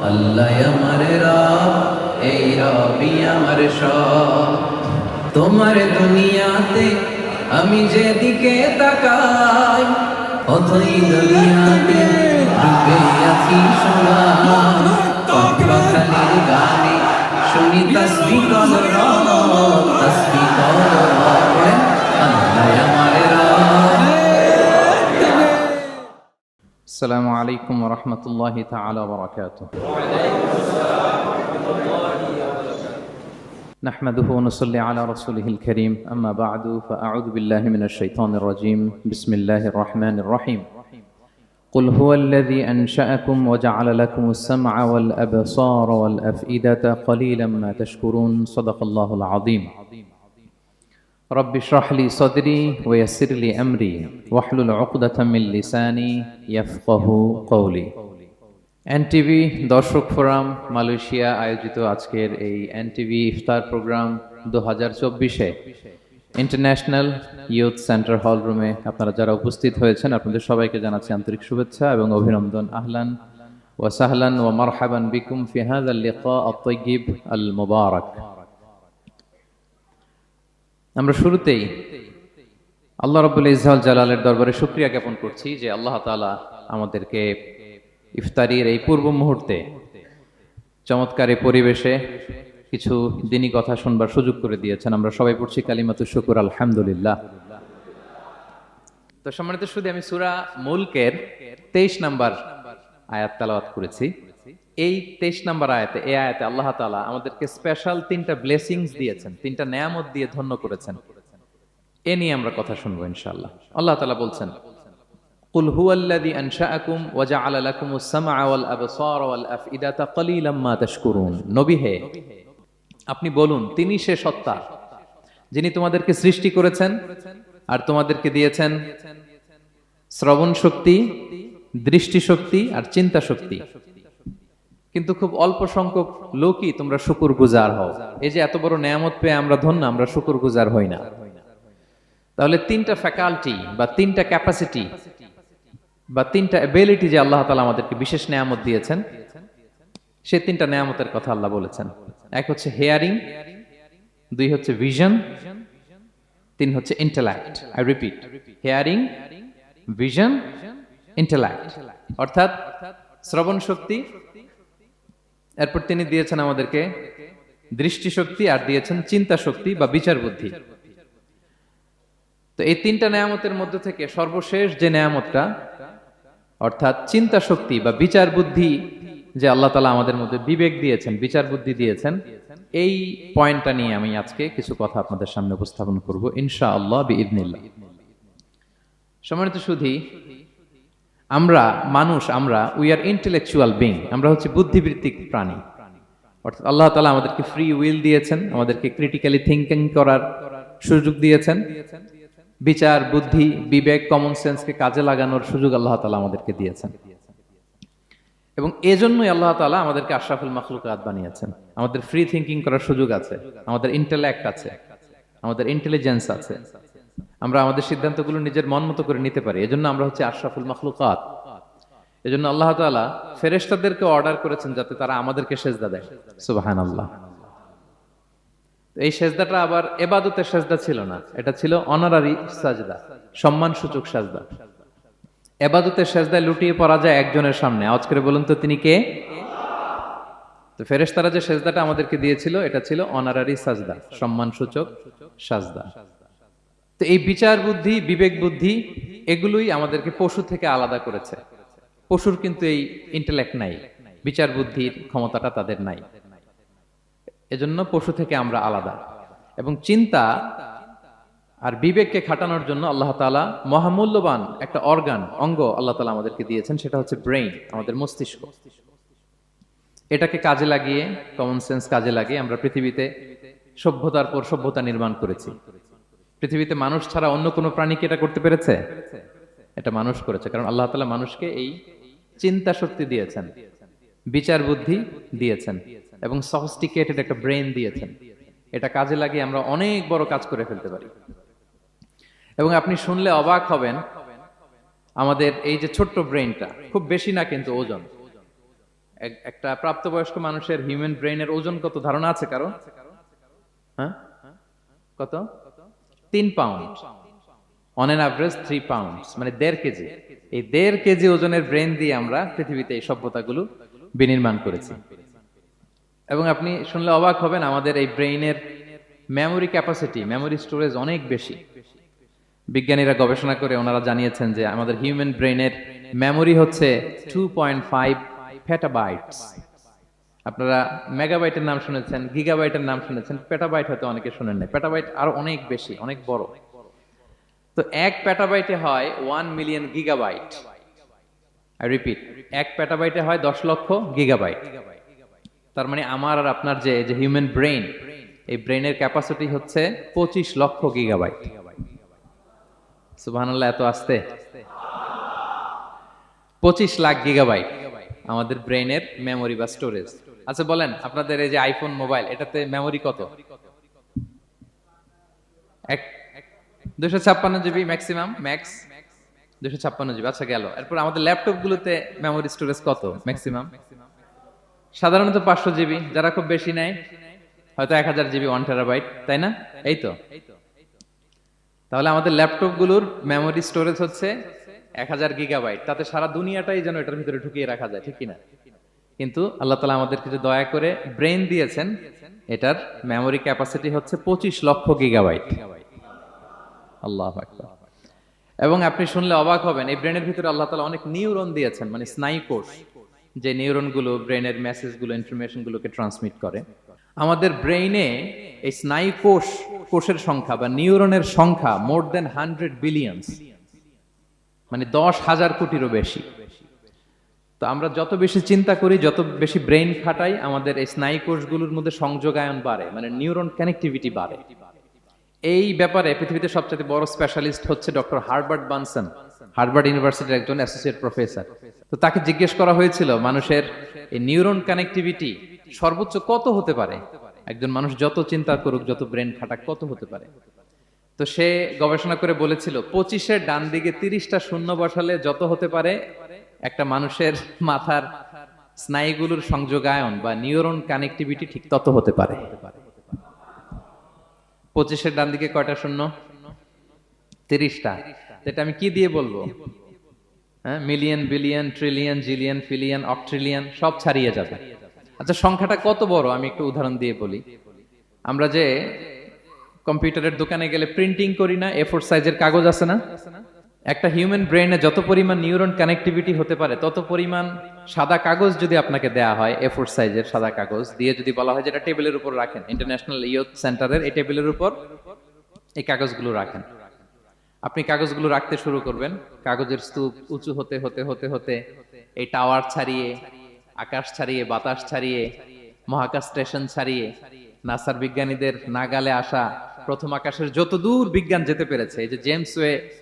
আল্লাহ আমার রব, এই রবি আমার সব। তোমার দুনিয়াতে আমি যেদিকে তাকাই, অথই দুনিয়াতে ডুবে আছি সবাই। পাখালির গানে শুনি তসবিহ করো রব, তসবিহ করো রব। আল্লাহ আমার রব। আসসালামু আলাইকুম ওয়া রাহমাতুল্লাহি তাআলা ওয়া বারাকাতুহু। নাহমাদুহু ওয়া নুসাল্লি আলা রাসূলিহিল কারীম, আম্মা বা'দু, ফাআউযু বিল্লাহি মিনাশ শাইতানির রাজীম। বিসমিল্লাহির রাহমানির রাহিম। قل هو الذي أنشأكم وجعل لكم السمع والأبصار والأفئدة قليلا ما تشكرون. صدق الله العظيم. رب اشرح لي صدري ويسر لي أمري واحلل عقدة من لساني يفقه قولي. এনটিভি দর্শক ফোরাম মালয়েশিয়া আয়োজিত আজকের এই এনটিভি ইফতার প্রোগ্রাম 2024-এ ইন্টারন্যাশনাল ইয়ুথ সেন্টার হল রুমে আপনারা যারা উপস্থিত হয়েছেন আপনাদের সবাইকে জানাচ্ছি আন্তরিক শুভেচ্ছা এবং অভিনন্দন। আহলান ওয়া সাহলান ওয়া মারহাবান বিকুম ফি হাযাল লিকা আত-তাইয়্যিব আল মুবারাক। আমরা শুরুতেই আল্লাহ রাব্বুল ইজ্জাত জালালের দরবারে শুকরিয়া জ্ঞাপন করছি যে আল্লাহ তাআলা আমাদেরকে ইফতারির এই পূর্ব মুহূর্তে চমৎকার এই পরিবেশে কিছু দিনী কথা শুনবার সুযোগ করে দিয়েছেন। আমরা সবাই পড়ছি কালিমাতুশ শুকর আলহামদুলিল্লাহ। তো সম্মানিত শুধু আমি সূরা মুলকের 23 নাম্বার আয়াত তেলাওয়াত করেছি। এই 23 নাম্বার আয়াতে, এই আয়াতে আল্লাহ তাআলা আমাদেরকে স্পেশাল 3টা ব্লেসিংস দিয়েছেন, 3টা নেয়ামত দিয়ে ধন্য করেছেন। এ নিয়ে আমরা কথা শুনবো ইনশাআল্লাহ। আল্লাহ তাআলা বলছেন, قل هو الذي أنشأكم وجعل لكم السمع والأبصار والأفئدة قليلا ما تشكرون. নবী হে, আপনি বলুন তিনি সে সত্তা যিনি তোমাদেরকে সৃষ্টি করেছেন আর তোমাদেরকে দিয়েছেন শ্রবণ শক্তি, দৃষ্টি শক্তি আর চিন্তা শক্তি, কিন্তু খুব অল্প সংখ্যক লোকই তোমরা শুকরগুজার হও। এই যে এত বড় নেয়ামত পেয়ে আমরা ধন্য, আমরা শুকরগুজার হই না। তাহলে 3টা ফ্যাকাল্টি বা 3টা ক্যাপাসিটি বা 3টা এবিলিটি যে আল্লাহ তাআলা আমাদেরকে বিশেষ নেয়ামত দিয়েছেন, সেই 3টা নেয়ামতের কথা আল্লাহ বলেছেন। এক হচ্ছে হিয়ারিং, 2 হচ্ছে ভিশন, 3 হচ্ছে intellect. I repeat, hearing, vision, intellect, অর্থাৎ শ্রবণ শক্তি, এরপর তিনি দিয়েছেন আমাদেরকে দৃষ্টি শক্তি আর দিয়েছেন চিন্তা শক্তি বা বিচার বুদ্ধি। তো এই 3টা নেয়ামতের মধ্যে থেকে সর্বশেষ যে নেয়ামতটা অর্থাৎ চিন্তা শক্তি বা বিচার বুদ্ধি, যে আল্লাহ তাআলা আমাদের মধ্যে বিবেক দিয়েছেন, বিচার বুদ্ধি দিয়েছেন, এই পয়েন্টটা নিয়ে আমি আজকে কিছু কথা আপনাদের সামনে উপস্থাপন করব ইনশাআল্লাহ বিইذنিল্লাহ। সম্মানিত সুধী, আমরা মানুষ, আমরা উই আর ইন্টেলেকচুয়াল বিং, আমরা হচ্ছে বুদ্ধিবৃত্তিক প্রাণী। অর্থাৎ আল্লাহ তাআলা আমাদেরকে ফ্রি উইল দিয়েছেন, আমাদেরকে ক্রিটিক্যালি থিঙ্কিং করার সুযোগ দিয়েছেন, বিচার বুদ্ধি বিবেক কমন সেন্সকে কাজে লাগানোর সুযোগ আল্লাহ তাআলা আমাদেরকে দিয়েছেন। এবং এজন্যই আল্লাহ তাআলা আমাদেরকে আশরাফুল মাখলুকাত বানিয়েছেন। আমাদের ফ্রি থিঙ্কিং করার সুযোগ আছে, আমাদের ইন্টেলেক্ট আছে, আমাদের ইন্টেলিজেন্স আছে, আমরা আমাদের সিদ্ধান্তগুলো নিজের মন মতো করে নিতে পারি। এজন্য আমরা হচ্ছে আশরাফুল মাখলুকাত। এজন্য আল্লাহ তাআলা ফেরেশতাদেরকে অর্ডার করেছেন যাতে তারা আমাদেরকে সিজদা দেয়। সুবহানাল্লাহ। এই সেজদাটা আবার ইবাদতের সেজদা ছিল না, এটা ছিল অনারারি সাজদা, সম্মানসূচক সাজদা। ইবাদতের সেজদায় লুটিয়ে পড়া যায় একজনের সামনে। আওয়াজ করে বলুন তো তিনি কে? তো ফেরেশতারা যে সেজদাটা আমাদেরকে দিয়েছিল এটা ছিল অনারারি সাজদা, সম্মানসূচক সাজদা। তো এই বিচার বুদ্ধি বিবেক বুদ্ধি এগুলোই আমাদেরকে পশু থেকে আলাদা করেছে। পশুর কিন্তু এই ইন্টেলেক্ট নাই, বিচার বুদ্ধির ক্ষমতাটা তাদের নাই, এজন্য পশু থেকে আমরা আলাদা। এবং চিন্তা আর বিবেককে খাটানোর জন্য আল্লাহ তাআলা মহামূল্যবান একটা অঙ্গ আল্লাহ তাআলা আমাদেরকে দিয়েছেন, সেটা হচ্ছে ব্রেইন, আমাদের মস্তিষ্ক। এটাকে কাজে লাগিয়ে, কমন সেন্স কাজে লাগিয়ে আমরা পৃথিবীতে সভ্যতার পর সভ্যতা নির্মাণ করেছি। পৃথিবীতে মানুষ ছাড়া অন্য কোনো প্রাণী কি এটা করতে পেরেছে? এটা মানুষ করেছে, কারণ আল্লাহ তাআলা মানুষকে এই চিন্তা শক্তি দিয়েছেন, বিচার বুদ্ধি দিয়েছেন এবং সফিস্টিকেটেড একটা ব্রেন দিয়েছেন। এটা কাজে লাগিয়ে আমরা অনেক বড় কাজ করে ফেলতে পারি। এবং আপনি শুনলে অবাক হবেন, আমাদের এই যে ছোট্ট ব্রেনটা, খুব বেশি না কিন্তু ওজন, একটা প্রাপ্তবয়স্ক মানুষের হিউম্যান ব্রেইনের ওজন কত ধারণা আছে কারো? হ্যাঁ, কত? 3 pound, on an average 3 pound, মানে 1.5 কেজি। এই 1.5 কেজি ওজনের ব্রেন দিয়ে আমরা পৃথিবীতে এই সভ্যতাগুলো বিনির্মাণ করেছি। এবং আপনি শুনলে অবাক হবেন, আমাদের এই ব্রেইনের মেমোরি ক্যাপাসিটি, মেমোরি স্টোরেজ অনেক বেশি। বিজ্ঞানীরা গবেষণা করে ওনারা জানিয়েছেন যে আমাদের হিউম্যান ব্রেইনের মেমোরি হচ্ছে 2.5 পেটাবাইটস। আপনারা মেগাবাইটের নাম শুনেছেন, গিগাবাইটের নাম শুনেছেন, পেটাবাইট হয়তো অনেকে শুনেন না। পেটাবাইট আরো অনেক বেশি, অনেক বড়। তো 1 পেটাবাইটে হয় 1 মিলিয়ন গিগাবাইট। আই রিপিট, 1 পেটাবাইটে হয় 10 লক্ষ গিগাবাইট। তার মানে আমার আর আপনার যে হিউম্যান ব্রেইন, এই ব্রেইনের ক্যাপাসিটি হচ্ছে 25 লক্ষ গিগাবাইট। সুবহানাল্লাহ, এত আসতে 25 লাখ গিগাবাইট আমাদের ব্রেইনের মেমোরি বা স্টোরেজ। আচ্ছা বলেন, আপনাদের এই যে আইফোন মোবাইল, এটাতে মেমোরি কত? 256 জিবি ম্যাক্সিমাম, ম্যাক্স 256 জিবি। আচ্ছা গেল। এরপর আমাদের ল্যাপটপ গুলোতে মেমোরি স্টোরেজ কত ম্যাক্সিমাম? সাধারণত 500 জিবি, যারা খুব বেশি নেয় হয়তো 1000 জিবি, 1 টেরাবাইট, তাই না? এই তো। তাহলে আমাদের ল্যাপটপ গুলোর মেমোরি স্টোরেজ হচ্ছে 1000 গিগাবাইট। তাতে সারা দুনিয়াটাই যেন এটার ভিতরে ঢুকিয়ে রাখা যায়, ঠিক কিনা? কিন্তু আল্লাহ তাআলা আমাদের কিছু দয়া করে ব্রেন দিয়েছেন, এটার মেমোরি ক্যাপাসিটি হচ্ছে 25 লক্ষ গিগাবাইট। আল্লাহু আকবার। এবং আপনি শুনলে অবাক হবেন, এই ব্রেনের ভিতরে আল্লাহ তাআলা অনেক নিউরন দিয়েছেন, মানে স্নায়ু কোষ, যে নিউরন গুলো ব্রেনের মেসেজ গুলো, ইনফরমেশন গুলোকে ট্রান্সমিট করে। আমাদের ব্রেইনে এই স্নায়ু কোষের সংখ্যা বা নিউরনের সংখ্যা মোর দেন 100 বিলিয়নস, মানে 10,000 কোটিরও বেশি। তো আমরা যত বেশি চিন্তা করি, যত বেশি ব্রেইন খাটাই, আমাদের এই স্নায়ু কোষগুলোর মধ্যে সংযোগায়ন বাড়ে, মানে নিউরন কানেক্টিভিটি বাড়ে। এই ব্যাপারে পৃথিবীতে সবচেয়ে বড় স্পেশালিস্ট হচ্ছে ডক্টর হার্বার্ট বানসন, হার্ভার্ড ইউনিভার্সিটির একজন অ্যাসোসিয়েট প্রফেসর। তো তাকে জিজ্ঞেস করা হয়েছিল মানুষের এই নিউরন কানেক্টিভিটি সর্বোচ্চ কত হতে পারে, একজন মানুষ যত চিন্তা করুক, যত ব্রেন খাটাক, কত হতে পারে। তো সে গবেষণা করে বলেছিল 25-এর ডান দিকে 30টা শূন্য বসালে যত হতে পারে একটা মানুষের মাথার স্নায়ুগুলোর সংযোগায়ন বা নিউরন কানেক্টিভিটি ঠিক তত হতে পারে। 25-এর ডান দিকে কয়টা শূন্য? 30টা। এটা আমি কি দিয়ে বলবো? হ্যাঁ, মিলিয়ন, বিলিয়ন, ট্রিলিয়ন, জিলিয়ন, ফিলিয়ন, অক্ট্রিলিয়ন সব ছাড়িয়ে যাবে। আচ্ছা, সংখ্যাটা কত বড় আমি একটু উদাহরণ দিয়ে বলি। আমরা যে কম্পিউটারের দোকানে গেলে প্রিন্টিং করি না, A4 সাইজের কাগজ আছে না? একটা হিউম্যান ব্রেইনে যত পরিমাণ নিউরন কানেক্টিভিটি হতে পারে, তত পরিমাণ সাদা কাগজ যদি আপনাকে দেয়া হয়, A4 সাইজের সাদা কাগজ দিয়ে যদি বলা হয় যে এটা টেবিলের উপর রাখেন, ইন্টারন্যাশনাল ইয়ুথ সেন্টারের এই টেবিলের উপর এই কাগজগুলো রাখেন, আপনি কাগজগুলো রাখতে শুরু করবেন। কাগজের স্তূপ উঁচু হতে হতে হতে হতে এই টাওয়ার ছাড়িয়ে, আকাশ ছাড়িয়ে, বাতাস ছাড়িয়ে, মহাকাশ স্টেশন ছাড়িয়ে, নাসার বিজ্ঞানীদের নাগালে আসা প্রথম আকাশের যত দূর বিজ্ঞান যেতে পেরেছে, এই যে জেমস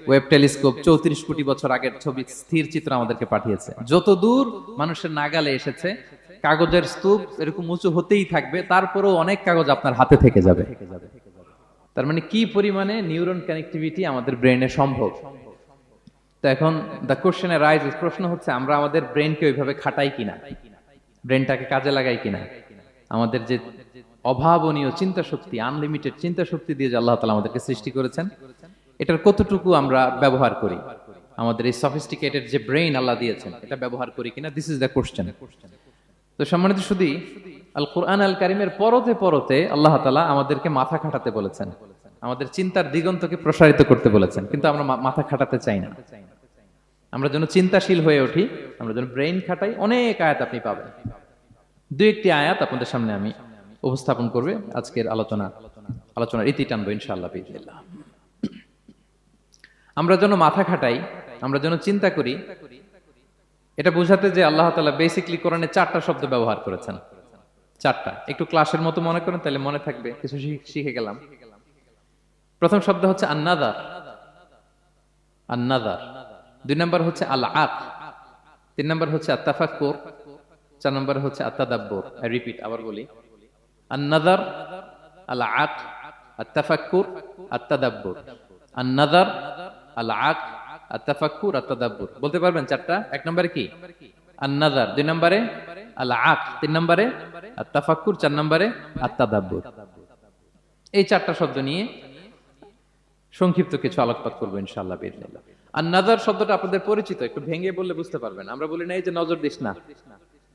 ওয়েব টেলিস্কোপ 34 কোটি বছর আগের ছবি, স্থির চিত্র আমাদেরকে পাঠিয়েছে, যত দূর মানুষের নাগালে এসেছে, কাগজের স্তূপ এরকম উঁচু হতেই থাকবে, তারপরেও অনেক কাগজ আপনার হাতে থেকে যাবে। তার মানে কি পরিমাণে নিউরন কানেক্টিভিটি আমাদের ব্রেইনে সম্ভব। তো এখন দ্য কোশ্চেন রাইজেস, প্রশ্ন হচ্ছে আমরা আমাদের ব্রেইনকে ওইভাবে খাটাই কিনা, ব্রেইনটাকে কাজে লাগাই কিনা। আমাদের যে অভাবনীয় চিন্তা শক্তি, আনলিমিটেড চিন্তা শক্তি দিয়ে যে আল্লাহ তাআলা আমাদেরকে সৃষ্টি করেছেন, এটার কতটুকু আমরা ব্যবহার করি, আমাদের এই সফিস্টিকেটেড যে ব্রেইন আল্লাহ দিয়েছেন, এটা ব্যবহার করি কিনা, দিস ইজ দ্য কোশ্চেন। তো সম্মানিত শুধু আল কোরআন আল কারিমের পরতে পরতে আল্লাহ তাআলা আমাদেরকে মাথা খাটাতে বলেছেন, আমাদের চিন্তার দিগন্তকে প্রসারিত করতে বলেছেন, কিন্তু আমরা মাথা খাটাতে চাই না। আমরা যেন চিন্তাশীল হয়ে উঠি, আমরা যেন ব্রেইন খাটাই। অনেক আয়াত আপনি পাবেন, দুই একটি আয়াত আপনাদের সামনে আমি উপস্থাপন করবে আজকের আলোচনার ইতি টানবো ইনশাআল্লাহ বিইজনিল্লাহ। আমরা যেন মাথা খাটাই, আমরা যেন চিন্তা করি, এটা বোঝাতে যে আল্লাহ তাআলা বেসিক্যালি কোরআনে 4টা শব্দ ব্যবহার করেছেন। 4টা, একটু ক্লাসের মতো মনে করেন, তাহলে মনে থাকবে, কিছু শিখে গেলাম। প্রথম শব্দ হচ্ছে আন-নাযার, আন-নাযার। 2 নম্বর হচ্ছে আল-আক, 3 নম্বর হচ্ছে আত-তাফাক্কুর, 4 নম্বর হচ্ছে আত-তাদাব্বুর। আই রিপিট, আবার বলি, আন-নাযার, আল-আক, আত-তাফাক্কুর, আত-তাদাব্বুর। আন-নাযার, আল-আক, আত-তাফাক্কুর, আত-তাদাব্বুর। বলতে পারবেন 4টা? 1 নম্বরে কি? আন-নাযার, 2 নম্বরে আল-আক, 3 নম্বরে আত-তাফাক্কুর, 4 নম্বরে আত-তাদাব্বুর। এই 4টা শব্দ নিয়ে সংক্ষিপ্ত কিছু আলোকপাত করবো ইনশাআল্লাহ বিইজনিল্লাহ। আন-নাযার শব্দটা আপনাদের পরিচিত, একটু ভেঙে বললে বুঝতে পারবেন। আমরা বলি না এই যে নজর দিস না,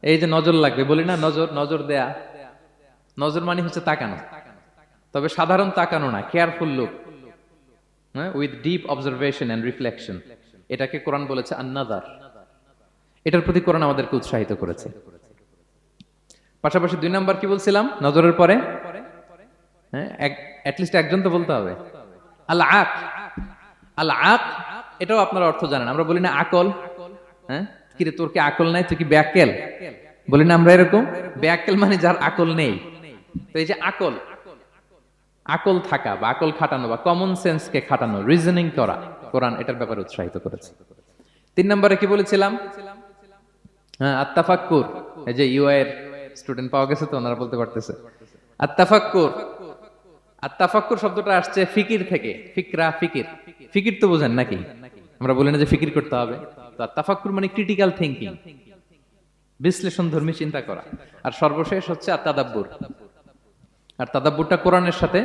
এই যে নজর লাগবে, বলি না নজর, নজর দেয়া। নজর মানে হচ্ছে তাকানো, তবে সাধারণ তাকানো না, careful look, with deep observation and reflection. এটাকে কোরআন বলেছে আন-নাযার। এটার প্রতি কোরআন আমাদেরকে উৎসাহিত করেছে। পাশাপাশি 2 নাম্বার কি বলছিলাম নজরের পরে? অ্যাটলিস্ট একজন তো বলতে হবে। আল-আক, আল-আক, এটাও আপনারা অর্থ জানেন। আমরা বলি না আকল, কিরে তোর কি আকল নাই, তুই কি ব্যাককেল, বলি না আমরা এরকম? ব্যাককেল মানে যার আকল নেই। তো এই যে আকল, আকল থাকা বা আকল খাটানো বা কমন সেন্সকে খাটানো, রিজনিং করা, কোরআন এটার ব্যাপারে উৎসাহিত করেছে। 3 নম্বরে কি বলেছিলাম? আত-তাফাক্কুর। এই যে ইউআই এর স্টুডেন্ট পাওয়া গেছে তো, ওনারা বলতে পারতেছে আত-তাফাক্কুর। আত-তাফাক্কুর শব্দটা আসছে ফিকির থেকে। ফিকরা, ফিকির, ফিকির তো বোঝেন নাকি? আমরা বলি না যে ফিকির করতে হবে? তো আত-তাফাক্কুর মানে ক্রিটিক্যাল থিংকিং, বিশ্লেষণধর্মী চিন্তা করা। আর সর্বশেষ হচ্ছে আত-তাদাব্বুর। আর তাদাব্বুরটা কোরআনের সাথে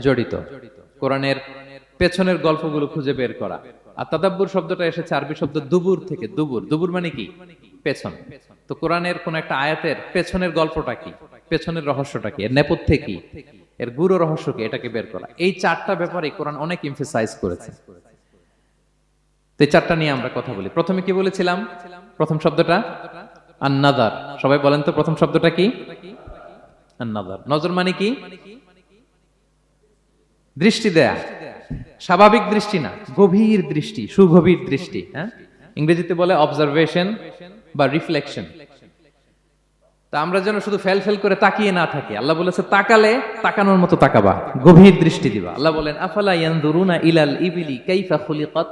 জড়িত, কোরআনের পেছনের গল্পগুলো খুঁজে বের করা। আর তাদাব্বুর শব্দটা এসেছে আরবি শব্দ দুবুর থেকে। দুবুর, দুবুর মানে কি? পেছন। তো কোরআনের কোন একটা আয়াতের পেছনের গল্পটা কি, পেছনের রহস্যটা কি, এর নেপথ্যে কি, এর গুরু রহস্য কি, এটাকে বের করা। এই 4টা ব্যাপারে কোরআন অনেক এমফাসাইজ করেছে। তো এই 4টা নিয়ে আমরা কথা বলি। প্রথমে কি বলেছিলাম? প্রথম শব্দটা আন-নাযার। সবাই বলেন তো প্রথম শব্দটা কি? আন-নাযার। নজর মানে কি? দৃষ্টি দেয়া, স্বাভাবিক দৃষ্টি না, গভীর দৃষ্টি, সুগভীর দৃষ্টি। ইংরেজিতে বলে অবজারভেশন বা রিফ্লেকশন। তা আমরা যেন শুধু ফেল ফেল করে তাকিয়ে না থাকি। আল্লাহ বলেছে তাকালে তাকানোর মতো তাকাবা, গভীর দৃষ্টি দিবা। আল্লাহ বলেন আফালা ইয়ানজুরুনা ইলাল ইবিলি কাইফা খুলিকাত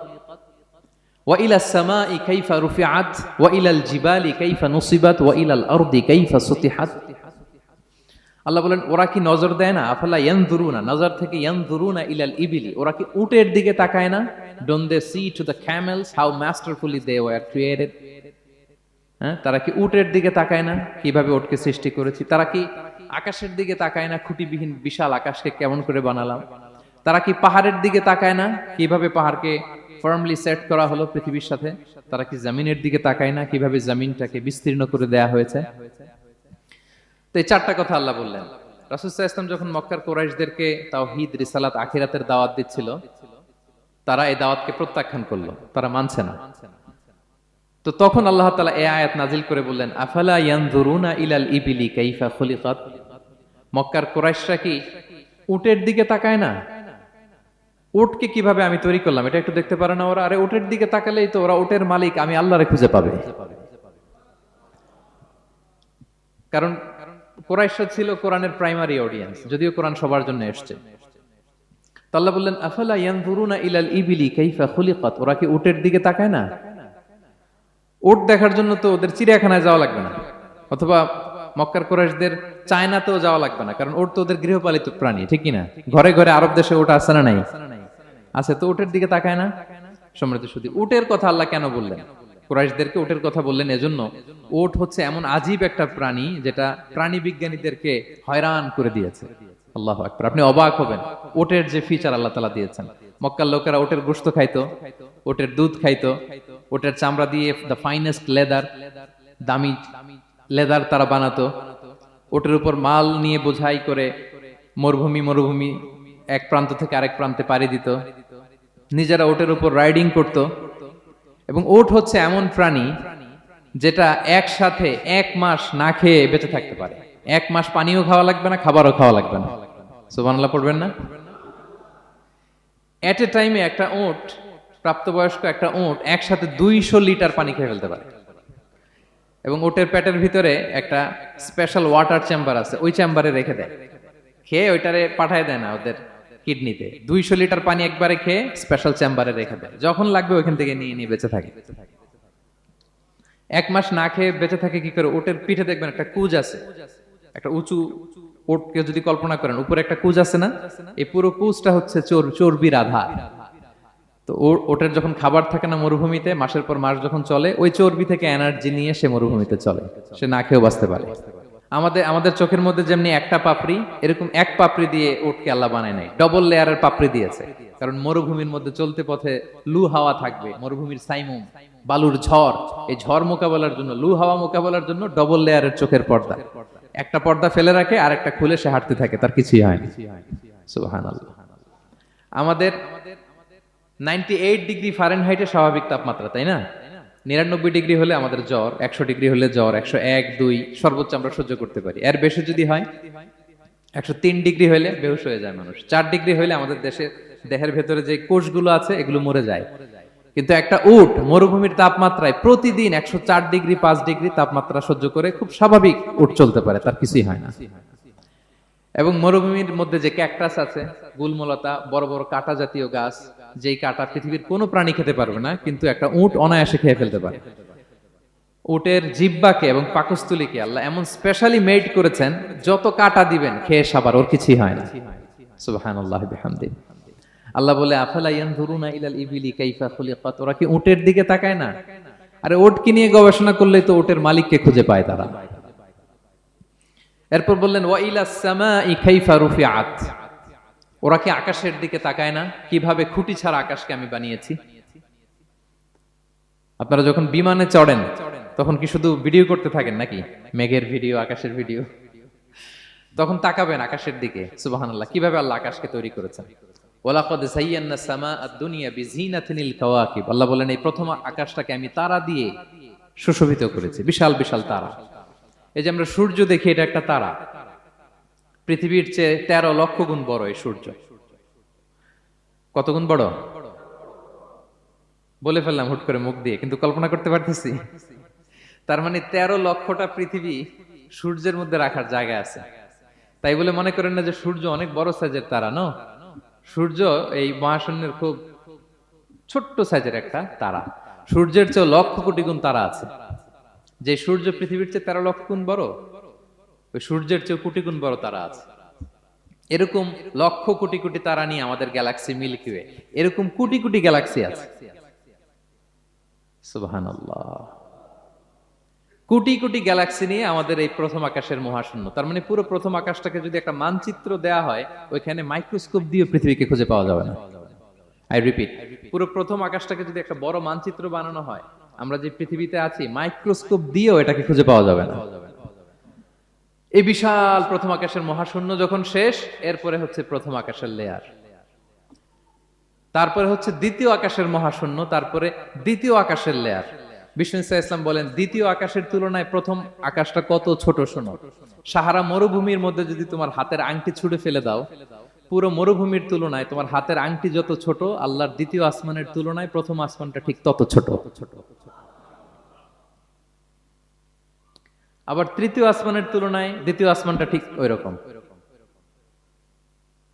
ওয়া ইলাস সামাই কাইফা রুফিআত ওয়া ইলাল জিবালি কাইফা নুসিবাত ওয়া ইলাল আরদি কাইফা সুতিহাত। আল্লাহ বলেন ওরা কি নজর দেয় না? আফালা ইয়ানজুরুনা, নজর থেকে ইয়ানজুরুনা ইলাল ইবিলি, ওরা কি উটের দিকে তাকায় না? Don't they see to the camels how masterfully they were created. তারা কি উটের দিকে তাকায় না, কিভাবে উটকে সৃষ্টি করেছি? তারা কি আকাশের দিকে তাকায় না, খুঁটিবিহীন বিশাল আকাশকে কেমন করে বানালাম? তারা কি পাহাড়ের দিকে তাকায় না, কিভাবে পাহাড়কে ফার্মলি সেট করা হলো পৃথিবীর সাথে? তারা কি জমিনের দিকে তাকায় না, কিভাবে জমিনটাকে বিস্তীর্ণ করে দেয়া হয়েছে? তো এই 4টা কথা আল্লাহ বললেন। রাসূল সাল্লাল্লাহু আলাইহি ওয়াসাল্লাম যখন মক্কার কুরাইশদেরকে তাওহীদ, রিসালাত, আখিরাতের দাওয়াত দিচ্ছিল, তারা এই দাওয়াতকে প্রত্যাখ্যান করলো, তারা মানছে না। তো তখন আল্লাহ তাআলা এই আয়াত নাজিল করে বললেন আফালা ইয়ানজুরুনা ইলাল ইবিলি কাইফা খুলিকাত। মক্কার কুরাইশরা কি উটের দিকে তাকায় না? উটকে কিভাবে আমি তৈরি করলাম এটা একটু দেখতে পারে না ওরা? আরে উটের দিকে তাকালেই তো ওরা উটের মালিক আমি আল্লাহরে খুঁজে পাবে। কারণ কুরাইশরা ছিল কোরআনের প্রাইমারি অডিয়েন্স, যদিও কোরআন সবার জন্য এসেছে। তো আল্লাহ বললেন আফালা ইয়ানজুরুনা ইলাল ইবিলি কাইফা খুলিকাত। ওরা কি উটের দিকে তাকায় না? উট দেখার জন্য তো ওদের চিড়িয়াখানায় যাওয়া লাগবে না, অথবা মক্কার কুরাইশদের চায়নাতেও যাওয়া লাগবে না, কারণ উট তো ওদের গৃহপালিত প্রাণী, ঠিক কি না? ঘরে ঘরে আরব দেশে উট আছে না নাই? আছে। তো উটের দিকে তাকায় না। সম্মানিত শুধু উটের কথা আল্লাহ কেন বললেন? কুরাইশদেরকে উটের কথা বললেন এজন্য, উট হচ্ছে এমন আজীব একটা প্রাণী যেটা প্রাণী বিজ্ঞানীদেরকে হয়রান করে দিয়েছে। আল্লাহু আকবার। আপনি অবাক হবেন উটের যে ফিচার আল্লাহ তাআলা দিয়েছেন। মক্কার লোকেরা উটের গোশত খাইতো, উটের দুধ খাইতো, উটের চামড়া দিয়ে দ্য ফাইনেস্ট লেদার, দামি লেদার তারা বানাতো। উটের উপর মাল নিয়ে বোঝাই করে মরুভূমি এক প্রান্ত থেকে আরেক প্রান্তে পাড়ি দিত, নিজেরা উটের উপর রাইডিং করত। এবং উট হচ্ছে এমন প্রাণী যেটা একসাথে 1 মাস না খেয়ে বেঁচে থাকতে পারে। 1 মাস পানিও খাওয়া লাগবে না, খাবারও খাওয়া লাগবে না। সুবহানাল্লাহ পড়বেন না? এট এ টাইমে একটা উট, প্রাপ্তবয়স্ক একটা উট একসাথে 200 লিটার পানি খেয়ে ফেলতে পারে। এবং উটের পেটের ভিতরে একটা স্পেশাল ওয়াটার চেম্বার আছে, ওই চেম্বারে রেখে দেয়, খেয়ে ওইটারে পাঠায় দেয় না ওদের কিডনিতে। 200 লিটার পানি একবারে খেয়ে স্পেশাল চেম্বারে রেখে দেয়, যখন লাগবে ওইখান থেকে নিয়ে নিয়ে বেঁচে থাকে। 1 মাস না খেয়ে বেঁচে থাকে কি করে? উটের পিঠে দেখবেন একটা কুজ আছে, একটা উঁচু উটকে যদি কল্পনা করেন উপরে একটা কুজ আছে না, এই পুরো কুজটা হচ্ছে চর্বির আধার। তো তো ওটার যখন খাবার থাকে না মরুভূমিতে, মাসের পর মাস যখন চলে, ওই চর্বি থেকে এনার্জি নিয়ে সে মরুভূমিতে চলে, সে না খেয়েও বাঁচতে পারে। আমাদের চোখের মধ্যে যেমনি একটা পাপড়ি, এরকম এক পাপড়ি দিয়ে উটকে আল্লাহ বানায় নাই, ডবল লেয়ারের পাপড়ি দিয়েছে। কারণ মরুভূমির মধ্যে চলতে পথে লু হাওয়া থাকবে, মরুভূমির সাইমুম, বালুর ঝড়, এই ঝড় মোকাবেলার জন্য, লু হাওয়া মোকাবেলার জন্য ডবল লেয়ারের চোখের পর্দা। একটা পর্দা ফেলে রাখে আর একটা খুলে সে হাঁটতে থাকে, তার কিছুই হয় না। সুবহানাল্লাহ। আমাদের 98 ডিগ্রি ফারেনহাইটে স্বাভাবিক তাপমাত্রা, তাই না? 99 ডিগ্রি হলে আমাদের জ্বর, 100 ডিগ্রি হলে জ্বর, 101, 2 সর্বোচ্চ আমরা সহ্য করতে পারি। এর বেশি যদি হয়, 103 ডিগ্রি হলে বেহুশ হয়ে যায় মানুষ। 4 ডিগ্রি হলে আমাদের দেহের ভেতরে যে কোষগুলো আছে এগুলো মরে যায়। কিন্তু একটা উট মরুভূমির তাপমাত্রায় প্রতিদিন 104 ডিগ্রি 5 ডিগ্রি তাপমাত্রা সহ্য করে খুব স্বাভাবিক উট চলতে পারে, তার কিছুই হয় না। এবং মরুভূমির মধ্যে যে ক্যাকটাস আছে, গুলমলতা, বড় বড় কাঁটা জাতীয় গাছ, যেই কাঁটা পৃথিবীর কোনো প্রাণী খেতে পারবে না, কিন্তু একটা উট অনায়াসে খেয়ে ফেলতে পারে। উটের জিহ্বাকে এবং পাকস্থলীকে আল্লাহ এমন স্পেশালি মেড করেছেন, যত কাঁটা দিবেন খেয়ে সাবার, ওর কিছুই হয় না। সুবহানাল্লাহি বিহামদিহি। আল্লাহ বলে, আফালা ইয়ানজুরুনা ইলাল ইবিলি কাইফা খুলিকাত, ওরা কি উটের দিকে তাকায় না? আরে উটকে নিয়ে গবেষণা করলেই তো উটের মালিককে খুঁজে পায় তারা। এরপর বললেন, ওয়া ইলাস সামাই কাইফা রুফিআত, ওরা কি আকাশের দিকে তাকায় না, কিভাবে খুঁটি ছাড়া আকাশকে আমি বানিয়েছি। আপনারা যখন বিমানে চড়েন তখন কি শুধু ভিডিও করতে থাকেন নাকি? মেঘের ভিডিও, আকাশের ভিডিও, তখন তাকাবেন আকাশের দিকে। সুবহানাল্লাহ, কিভাবে আল্লাহ আকাশকে তৈরি করেছেন। ওয়ালাকাদ যায়্যানা সামা আদ-দুনিয়া বিজিনাতিনিল কাওয়াকিব, আল্লাহ বলেন এই প্রথম আকাশটাকে আমি তারা দিয়ে সুশোভিত করেছি, বিশাল বিশাল তারা। এই যে আমরা সূর্য দেখি, এটা একটা তারা, পৃথিবীর চেয়ে 13 লক্ষ গুণ বড় এই সূর্য। কত গুণ বড় বলে ফেললাম হুট করে মুখ দিয়ে, কিন্তু কল্পনা করতে পারতেছি। তার মানে 13 লক্ষটা পৃথিবী সূর্যের মধ্যে রাখার জায়গা আছে। তাই বলে মনে করেন না যে সূর্য অনেক বড় সাইজের তারা, ন। সূর্য এই মহাশূন্যের খুব ছোট্ট সাইজের একটা তারা। সূর্যের চেয়ে লক্ষ কোটি গুণ তারা আছে। যে সূর্য পৃথিবীর চেয়ে 13 লক্ষ গুণ বড়, ওই সূর্যের চেয়ে কোটি গুণ বড় তারা আছে। এরকম লক্ষ কোটি কোটি তারা নিয়ে আমাদের গ্যালাক্সি মিল্কি ওয়ে, এরকম কোটি কোটি গ্যালাক্সি আছে। সুবহানাল্লাহ, কোটি কোটি গ্যালাক্সি নিয়ে আমাদের এই প্রথম আকাশের মহাশূন্য। তার মানে পুরো প্রথম আকাশটাকে যদি একটা মানচিত্র দেয়া হয়, ওইখানে মাইক্রোস্কোপ দিয়ে পৃথিবীকে খুঁজে পাওয়া যাবে না। আই রিপিট, পুরো প্রথম আকাশটাকে যদি একটা বড় মানচিত্র বানানো হয়, আমরা যে পৃথিবীতে আছি, মাইক্রোস্কোপ দিয়েও এটাকে খুঁজে পাওয়া যাবে না। এই বিশাল প্রথম আকাশের মহাশূন্য যখন শেষ, এরপরে হচ্ছে প্রথম আকাশের লেয়ার, তারপরে হচ্ছে দ্বিতীয় আকাশের মহাশূন্য, তারপরে দ্বিতীয় আকাশের লেয়ার। বিষ্ণু ইসলাম বলেন, দ্বিতীয় আকাশের তুলনায় প্রথম আকাশটা কত ছোট শোনো। সাহারা মরুভূমির মধ্যে যদি তোমার হাতের আংটি ছুঁড়ে ফেলে দাও, পুরো মরুভূমির তুলনায় তোমার হাতের আংটি যত ছোট, আল্লাহর দ্বিতীয় আসমানের তুলনায় প্রথম আসমানটা ঠিক তত ছোট। আবার তৃতীয় আসমানের তুলনায় দ্বিতীয় আসমানটা ঠিক ওই রকম।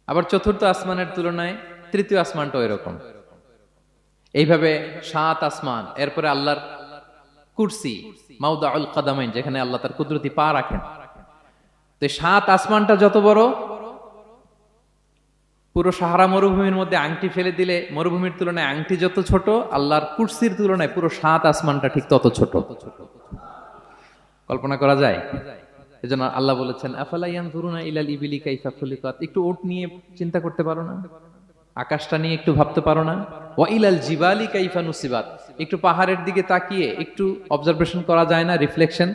আবার চতুর্থ আসমানের তুলনায় তৃতীয় আসমানটা ওই রকম। এইভাবে 7 আসমান, এরপরে আল্লাহর কুরসি, মাউদাউল কাদামাইন, যেখানে আল্লাহ তার কুদরতি পা রাখেন। তো 7 আসমানটা যত বড়, পুরো সাহারা মরুভূমির মধ্যে আংটি ফেলে দিলে মরুভূমির তুলনায় আংটি যত ছোট, আল্লাহর কুরসির তুলনায় পুরো 7 আসমানটা ঠিক তত ছোট। কল্পনা করা যায়? এজন্য আল্লাহ বলেছেন, আফালা ইয়ানজুরুনা ইলাল ইবিলি কাইফা খুলিকাত, একটু উট নিয়ে চিন্তা করতে পারো না? আকাশটা নিয়ে একটু ভাবতে পারো না? ওয়া ইলাল জিবালি কাইফা নুসিবাত, একটু পাহাড়ের দিকে তাকিয়ে একটু অবজারভেশন করা যায় না, রিফ্লেকশন।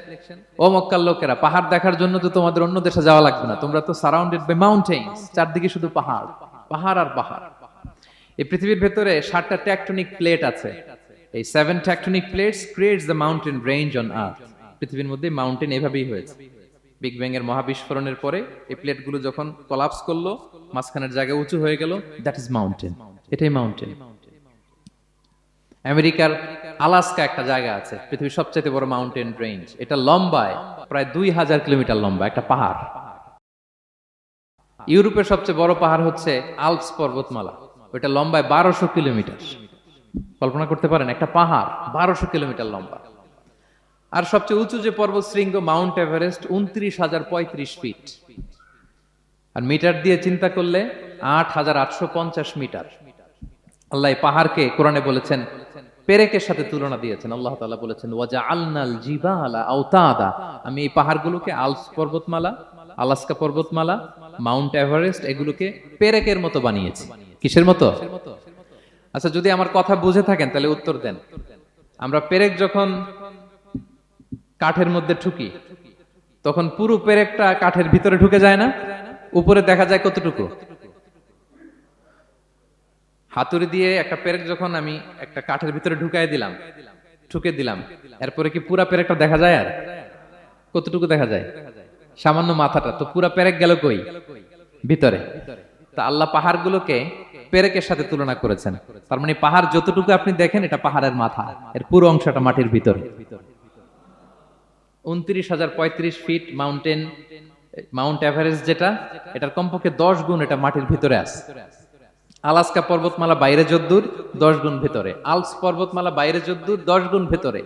ও মক্কার লোকেরা, পাহাড় দেখার জন্য তো তোমাদের অন্য দেশে যাওয়া লাগবে না, তোমরা তো সারাউন্ডেড বাই মাউন্টেন্স, চারদিকে শুধু পাহাড়, পাহাড় আর পাহাড়। এই পৃথিবীর ভেতরে 7টা টেকটনিক প্লেট আছে। এই 7 tectonic plates creates the mountain range on earth. পৃথিবীর মধ্যে মাউন্টেন এভাবেই হয়েছে। বিগ ব্যাং এর মহাবিস্ফোরণের পরে এই প্লেটগুলো যখন কোলাপস করলো, মাঝখানের জায়গা উঁচু হয়ে গেল, দ্যাট ইজ মাউন্টেন। এটাই মাউন্টেন। আমেরিকার আলাস্কা একটা জায়গা আছে, পৃথিবীর সবচেয়ে বড় মাউন্টেন রেঞ্জ। এটা লম্বায় প্রায় 2000 কিলোমিটার লম্বা একটা পাহাড়। ইউরোপের সবচেয়ে বড় পাহাড় হচ্ছে আল্পস পর্বতমালা, ওটা লম্বায় 1200 কিলোমিটার। কল্পনা করতে পারেন, একটা পাহাড় 1200 কিলোমিটার লম্বা। আর সবচেয়ে উঁচু যে পর্বত শৃঙ্গ মাউন্ট এভারেস্ট 29,035 ফিট। আর মিটার দিয়ে চিন্তা করলে 8,850 মিটার। আল্লাহ এই পাহাড়কে কোরআনে বলেছেন পেরেকের সাথে তুলনা দিয়েছেন। আল্লাহ তাআলা বলেছেন ওয়াজআলনাল জিবালা আওতাদা, আমি এই পাহাড়গুলোকে আলস পর্বতমালা, আলাস্কা পর্বতমালা, মাউন্ট এভারেস্ট এগুলোকে পেরেকের মতো বানিয়েছি। কিসের মতো? আচ্ছা, যদি আমার কথা বুঝে থাকেন তাহলে উত্তর দেন। আমরা পেরেক যখন কাঠের মধ্যে ঠুকি তখন পুরো পেরেকটা কাঠের ভিতরে ঢুকে যায় না? উপরে দেখা যায় কতটুকু? হাতুড়ি দিয়ে একটা পেরেক যখন আমি একটা কাঠের ভিতরে ঢুকাই দিলাম, ঠুকে দিলাম, এরপরে কি পুরা পেরেকটা দেখা যায়? আর কতটুকু দেখা যায়? সামান্য মাথাটা। তো পুরা পেরেক গেল কই? ভিতরে। তা আল্লাহ পাহাড়গুলোকে পেরেকের সাথে তুলনা করেছেন। তার মানে পাহাড় যতটুকু আপনি দেখেন এটা পাহাড়ের মাথা, এর পুরো অংশটা মাটির ভিতরে। 29,035 ফিট মাউন্ট এভারেস্ট যেটা, এটার কমপক্ষে 10 গুণ এটা মাটির ভিতরে আছে। আলাস্কা পর্বতমালা বাইরে যদ্দূর 10 গুণ ভিতরে, আলস পর্বতমালা বাইরে যদ্দূর 10 গুণ ভিতরে,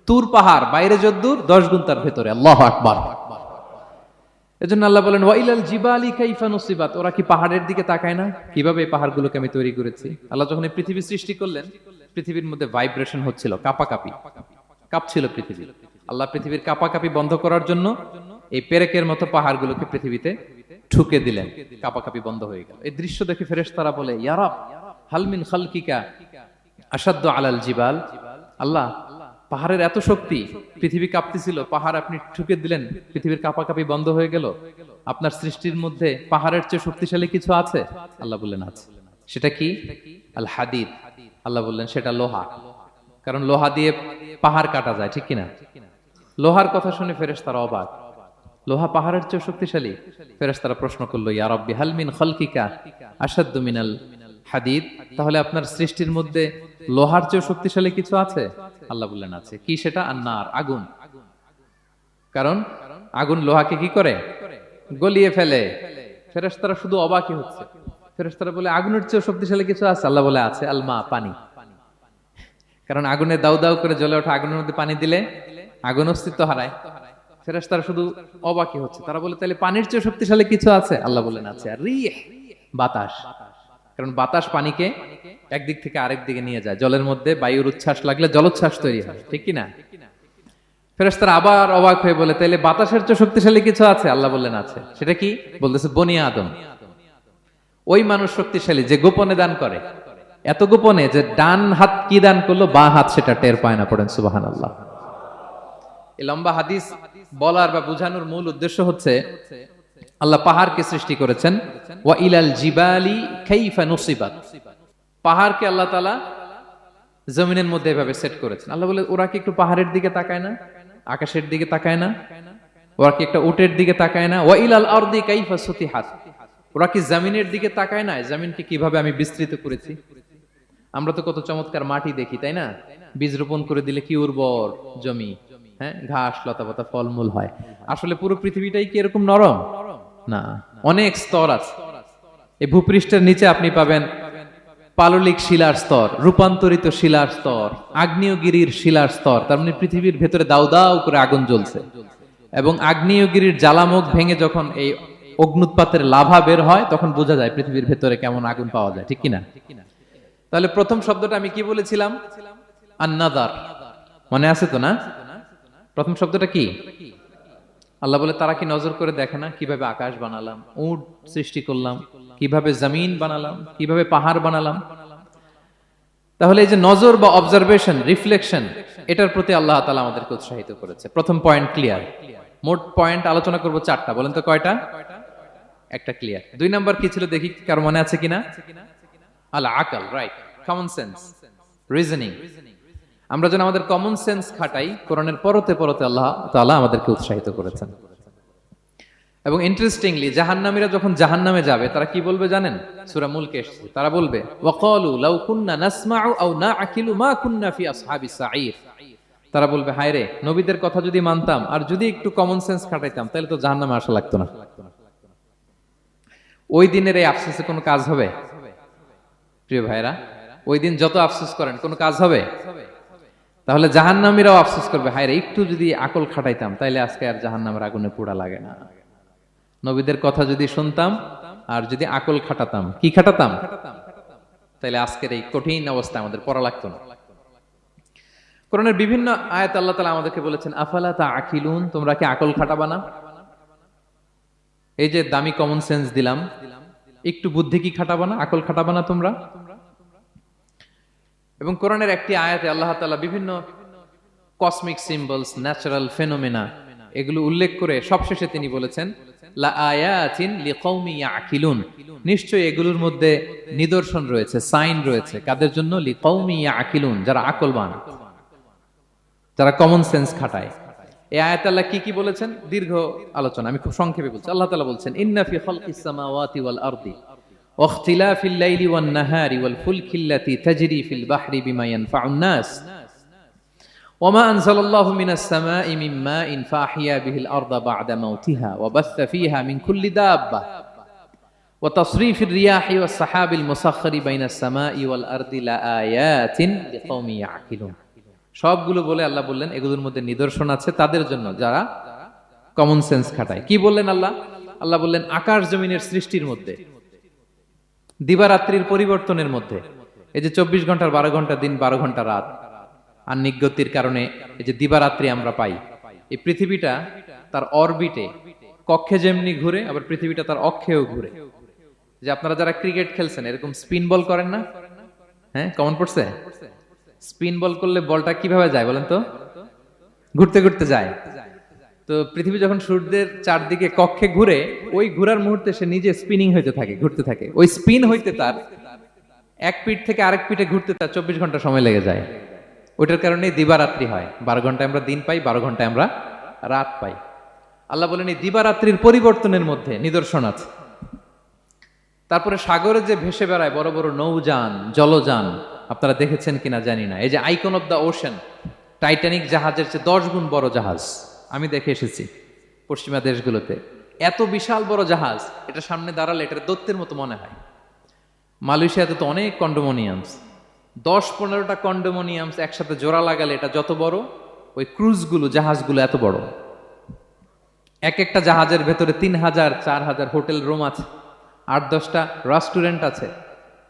তুর পাহাড় বাইরে যদ্দূর 10 গুণ তার ভিতরে। আল্লাহু আকবার। এজন্য আল্লাহ বলেন ওয়াইলাল জিবালি কাইফা নুসিবাত, ওরা কি পাহাড়ের দিকে তাকায় না কিভাবে এই পাহাড়গুলোকে আমি তৈরি করেছি। আল্লাহ যখন এই পৃথিবী সৃষ্টি করলেন, পৃথিবীর মধ্যে ভাইব্রেশন হচ্ছিল, কাঁপছিল পৃথিবী। আল্লাহ পৃথিবীর কাঁপাকাঁপি বন্ধ করার জন্য এই পেরেকের মতো পাহাড়গুলোকে পৃথিবীতে ঠুকে দিলেন, কাঁপাকাঁপি বন্ধ হয়ে গেল। এই দৃশ্য দেখে ফেরেশতারা বলে ইয়া রাব হাল মিন খালকিকা আশাদ্দু আলাল জিবাল, আল্লাহ পাহাড়ের এত শক্তি, পৃথিবী কাঁপতেছিল, পাহাড় আপনি ঠুকে দিলেন, পৃথিবীর কাঁপাকাঁপি বন্ধ হয়ে গেল। আপনার সৃষ্টির মধ্যে পাহাড়ের চেয়ে শক্তিশালী কিছু আছে? আল্লাহ বললেন আছে। সেটা কি? আল হাদিদ। আল্লাহ বললেন সেটা লোহা, কারণ লোহা দিয়ে পাহাড় কাটা যায়, ঠিক কিনা? লোহার কথা শুনে ফেরেশতারা অবাক, লোহা পাহাড়ের চেয়ে শক্তিশালী? ফেরেশতারা প্রশ্ন করলো ইয়া রাব্বি হাল মিন খালকিকা আশাদ্দু মিনাল হাদিদ, তাহলে আপনার সৃষ্টির মধ্যে লোহার চেয়ে শক্তিশালী কিছু আছে? আল্লাহ বললেন আছে। কি সেটা? আন্নার, আগুন। কারণ আগুন লোহাকে কি করে? গলিয়ে ফেলে। ফেরেশতারা শুধু অবাকই হচ্ছে। ফেরেশতারা বলে আগুনের চেয়ে শক্তিশালী কিছু আছে? আল্লাহ বলে আছে আল মা, পানি। কারণ আগুনে দাউ দাউ করে জ্বলে ওঠা আগুনের মধ্যে পানি দিলে আগুন অস্তিত্ব হারায়। ফেরেশতারা শুধু অবাকই হচ্ছে। তারা বলে তাহলে পানির চেয়ে শক্তিশালী কিছু আছে? আল্লাহ বলেন আছে। আর রিহ, বাতাস। কারণ বাতাস পানিকে একদিক থেকে আরেক দিকে নিয়ে যায়। জলের মধ্যে বায়ুর উচ্ছ্বাস লাগলে জলোচ্ছ্বাস তৈরি হয়, ঠিক কিনা? ফেরেশতারা আবার অবাক হয়ে বলে তাহলে বাতাসের চেয়ে শক্তিশালী কিছু আছে? আল্লাহ বললেন আছে। সেটা কি? বলতেছে বনি আদম। ওই মানুষ শক্তিশালী যে গোপনে দান করে, এত গোপনে যে ডান হাত কি দান করলো, বাঁ হাত সেটা টের পায় না। পড়েন সুবহানাল্লাহ। এই লম্বা হাদিস বলার বা বুঝানোর মূল উদ্দেশ্য হচ্ছে আল্লাহ পাহাড়কে সৃষ্টি করেছেন ওয়া ইলাল জিবালি কাইফা নুসিবাত, পাহাড়কে আল্লাহ তাআলা জমিনের মধ্যে এভাবে সেট করেছেন। আল্লাহ বলে ওরা কি একটু পাহাড়ের দিকে তাকায় না, আকাশের দিকে তাকায় না? ওরা কি একটা উটের দিকে তাকায় না? ওয়া ইলাল আরদি কাইফা সুতিহাত, ওরা কি জমিনের দিকে তাকায় না, জমিনকে কিভাবে আমি বিস্তৃত করেছি। আমরা তো কত চমৎকার মাটি দেখি, তাই না? বীজ রোপণ করে দিলে কি উর্বর জমি, হ্যাঁ, ঘাস লতাপাতা ফলমূল হয়। আসলে পুরো পৃথিবীটাই কি এরকম নরম? না, অনেক স্তর আছে। এই ভূপৃষ্ঠের নিচে আপনি পাবেন পাললিক শিলার স্তর, রূপান্তরিত শিলার স্তর, আগ্নেয়গিরির শিলার স্তর। তার মানে পৃথিবীর ভেতরে দাউ দাউ করে আগুন জ্বলছে, এবং আগ্নেয়গিরির জ্বালামুখ ভেঙে যখন এই অগ্নুৎপাতের লাভা বের হয় তখন বোঝা যায় পৃথিবীর ভেতরে কেমন আগুন পাওয়া যায়, ঠিক কিনা? তাহলে প্রথম শব্দটা আমি কি বলেছিলাম? আন-নাযার। মনে আছে তো না? প্রথম শব্দটা কি? আল্লাহ বলে তারা কি নজর করে দেখে না কিভাবে আকাশ বানালাম, উট সৃষ্টি করলাম, কিভাবে জমিন বানালাম, কিভাবে পাহাড় বানালাম। তাহলে এই যে নজর বা অবজারভেশন, রিফ্লেকশন, এটার প্রতি আল্লাহ তাআলা আমাদেরকে উৎসাহিত করেছে। প্রথম পয়েন্ট ক্লিয়ার। মোট পয়েন্ট আলোচনা করব 4টা। বলেন তো কয়টা? একটা ক্লিয়ার। 2 নাম্বার কি ছিল দেখি কার মনে আছে কিনা? আল আকল, রাইট, কমন সেন্স, রিজনিং। আমরা যেন আমাদের কমন সেন্স খাটাই, কোরআনের পরতে পরতে আল্লাহ তাআলা আমাদেরকে উৎসাহিত করেছেন। এবং ইন্টারেস্টিংলি জাহান্নামীরা যখন জাহান্নামে যাবে তারা কি বলবে জানেন? সূরা মুলকে এসেছে, তারা বলবে ওয়াকালু লাউ কুননা নাসমাউ আও নাআকিলু মা কুননা ফি আসহাবিস সাঈর। তারা বলবে হায় রে, নবীদের কথা যদি মানতাম আর যদি একটু কমন সেন্স খাটাইতাম তাহলে তো জাহান্নামে আসা লাগতো না। ওই দিনের এই আফসোসে কোনো কাজ হবে? প্রিয় ভাইরা, ওই দিন যত আফসোস করেন কোনো কাজ হবে? তাহলে জাহান্নামীরাও আফসোস করবে হায় রে, একটু যদি আকল খাটাইতাম তাইলে আজকে আর জাহান্নামের আগুনে পোড়া লাগে না। নবীদের কথা যদি শুনতাম আর যদি আকল খাটাতাম, কি খাটাতাম? তাইলে আজকের এই কঠিন অবস্থা আমাদের পড়া লাগতো না। কোরআনের বিভিন্ন আয়াত আল্লাহ তাআলা আমাদেরকে বলেছেন আফালা তাআকিলুন, তোমরা কি আকল খাটাবা না? এই যে দামি কমন সেন্স দিলাম, একটু বুদ্ধি কি খাটাবা না, আকল খাটাবা না তোমরা? এবং কোরআনের একটি আয়াতে আল্লাহ তাআলা বিভিন্ন কসমিক সিম্বলস, ন্যাচারাল ফেনোমেনা এগুলো উল্লেখ করে সবশেষে তিনি বলেছেন লা আয়াতিন লিকৌমি ইয়াকিলুন, নিশ্চয়ই এগুলোর মধ্যে নিদর্শন রয়েছে, সাইন রয়েছে, কাদের জন্য? লিকৌমি ইয়াকিলুন, যারা আকলবান, যারা কমন সেন্স খাটায়। এই আয়াতে আল্লাহ কি কি বলেছেন দীর্ঘ আলোচনা, আমি খুব সংক্ষেপে বলছি। আল্লাহ তাআলা বলছেন ইন্না ফি খালকিস সামাওয়াতি ওয়াল আরদি ওয়া ইখতিলাফিল লাইলি ওয়ান নাহারি ওয়াল ফুলকিল্লাতি তাজরি ফিল বাহরি বিমা ইয়ানফাউন নাস وما أنزل الله من السماء من ماء فأحيا به الأرض بعد موتها وبث فيها من كل دابة وتصريف الرياح والسحاب المسخر بين السماء والأرض لآيات لقوم يعقلون। সবগুলো বলে আল্লাহ বললেন এগুলোর মধ্যে নিদর্শন আছে তাদের জন্য যারা কমন সেন্স খাটায়। কি বললেন আল্লাহ? আল্লাহ বললেন আকাশ জমিনের সৃষ্টির মধ্যে, দিবারাত্রির পরিবর্তনের মধ্যে, এই যে 24 ঘন্টার 12 ঘন্টা দিন, 12 ঘন্টা রাত, আর নিগতির কারণে এই যে দিবারাত্রি আমরা পাই, এই পৃথিবীটা তার অরবিটে কক্ষে যেমনি ঘুরে, আবার পৃথিবীটা তার অক্ষেও ঘুরে। যে আপনারা যারা ক্রিকেট খেলছেন এরকম স্পিন বল করেন না? হ্যাঁ, কমন পড়ছে? স্পিন বল করলে বলটা কিভাবে যায় বলেন তো? ঘুরতে ঘুরতে যায়। তো পৃথিবী যখন সূর্যের চারদিকে কক্ষে ঘুরে, ওই ঘোরার মুহূর্তে সে নিজে স্পিনিং হইতে থাকে, ঘুরতে থাকে। ওই স্পিন হইতে তার এক পিঠ থেকে আরেক পিঠে ঘুরতে তার 24 ঘন্টা সময় লেগে যায়। ওইটার কারণে দিবারাত্রি হয়। 12 ঘন্টায় আমরা দিন পাই, 12 ঘন্টায় আমরা রাত পাই। আল্লাহ বলেন এই দিবারাত্রির পরিবর্তনের মধ্যে নিদর্শন আছে। তারপরে সাগরে যে ভেসে বেড়ায় বড় বড় নৌযান, জলযান, আপনারা দেখেছেন কিনা জানি না, এই যে icon of the ocean, Titanic জাহাজের চেয়ে 10 গুণ বড় জাহাজ, আমি দেখে এসেছি পশ্চিমা দেশগুলোতে। এত বিশাল বড় জাহাজ, এটা সামনে দাঁড়ালে এটার দৈত্যের মতো মনে হয়। মালয়েশিয়াতে তো অনেক কন্ডোমোনিয়ামস, 10-15টা কন্ডোমোনিয়ামস একসাথে জোড়া লাগালে এটা যত বড়, ওই ক্রুজগুলো, জাহাজগুলো এত বড়। এক একটা জাহাজের ভেতরে 3000-4000 হোটেল রুম আছে, 8-10টা রেস্টুরেন্ট আছে,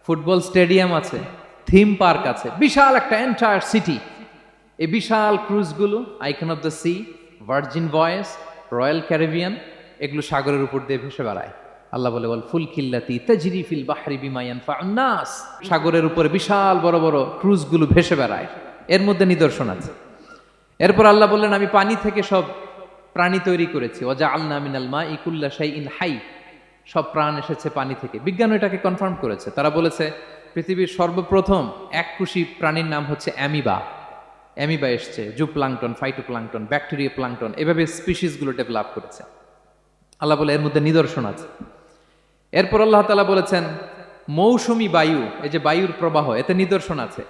ফুটবল স্টেডিয়াম আছে, থিম পার্ক আছে, বিশাল একটা এন্টায়ার সিটি। এই বিশাল ক্রুজগুলো, Icon of the Sea, Virgin Voyages, Royal Caribbean, এগুলো সাগরের উপর দিয়ে ভেসে বেড়ায়। আল্লাহ বলে ওয়াল ফুলকিল্লাতি তাজরি ফিল বাহরি বিমা ইয়ানফাউন নাস, সাগরের উপরে বিশাল বড় বড় ক্রুজগুলো ভেসে বেড়ায়, এর মধ্যে নিদর্শন আছে। এরপর আল্লাহ বললেন আমি পানি থেকে সব প্রাণী তৈরি করেছি, ওয়াজআলনা মিনাল মাই কুল্লা শাইইন হাই, সব প্রাণ এসেছে পানি থেকে। বিজ্ঞান এটাকে কনফার্ম করেছে। তারা বলেছে পৃথিবীর সর্বপ্রথম এককোষী প্রাণীর নাম হচ্ছে অ্যামিবা। অ্যামিবা এসছে, জুপ্লাঙ্কটন, ফাইটোপ্লাঙ্কটন, ব্যাকটেরিয়া প্লাঙ্কটন, এভাবে স্পিসিসগুলো ডেভেলপ করেছে। আল্লাহ বলে এর মধ্যে নিদর্শন আছে। এরপর আল্লাহ তাআলা বলেছেন মৌসুমী বায়ু, এই যে বায়ুর প্রবাহ, এতে নিদর্শন আছে।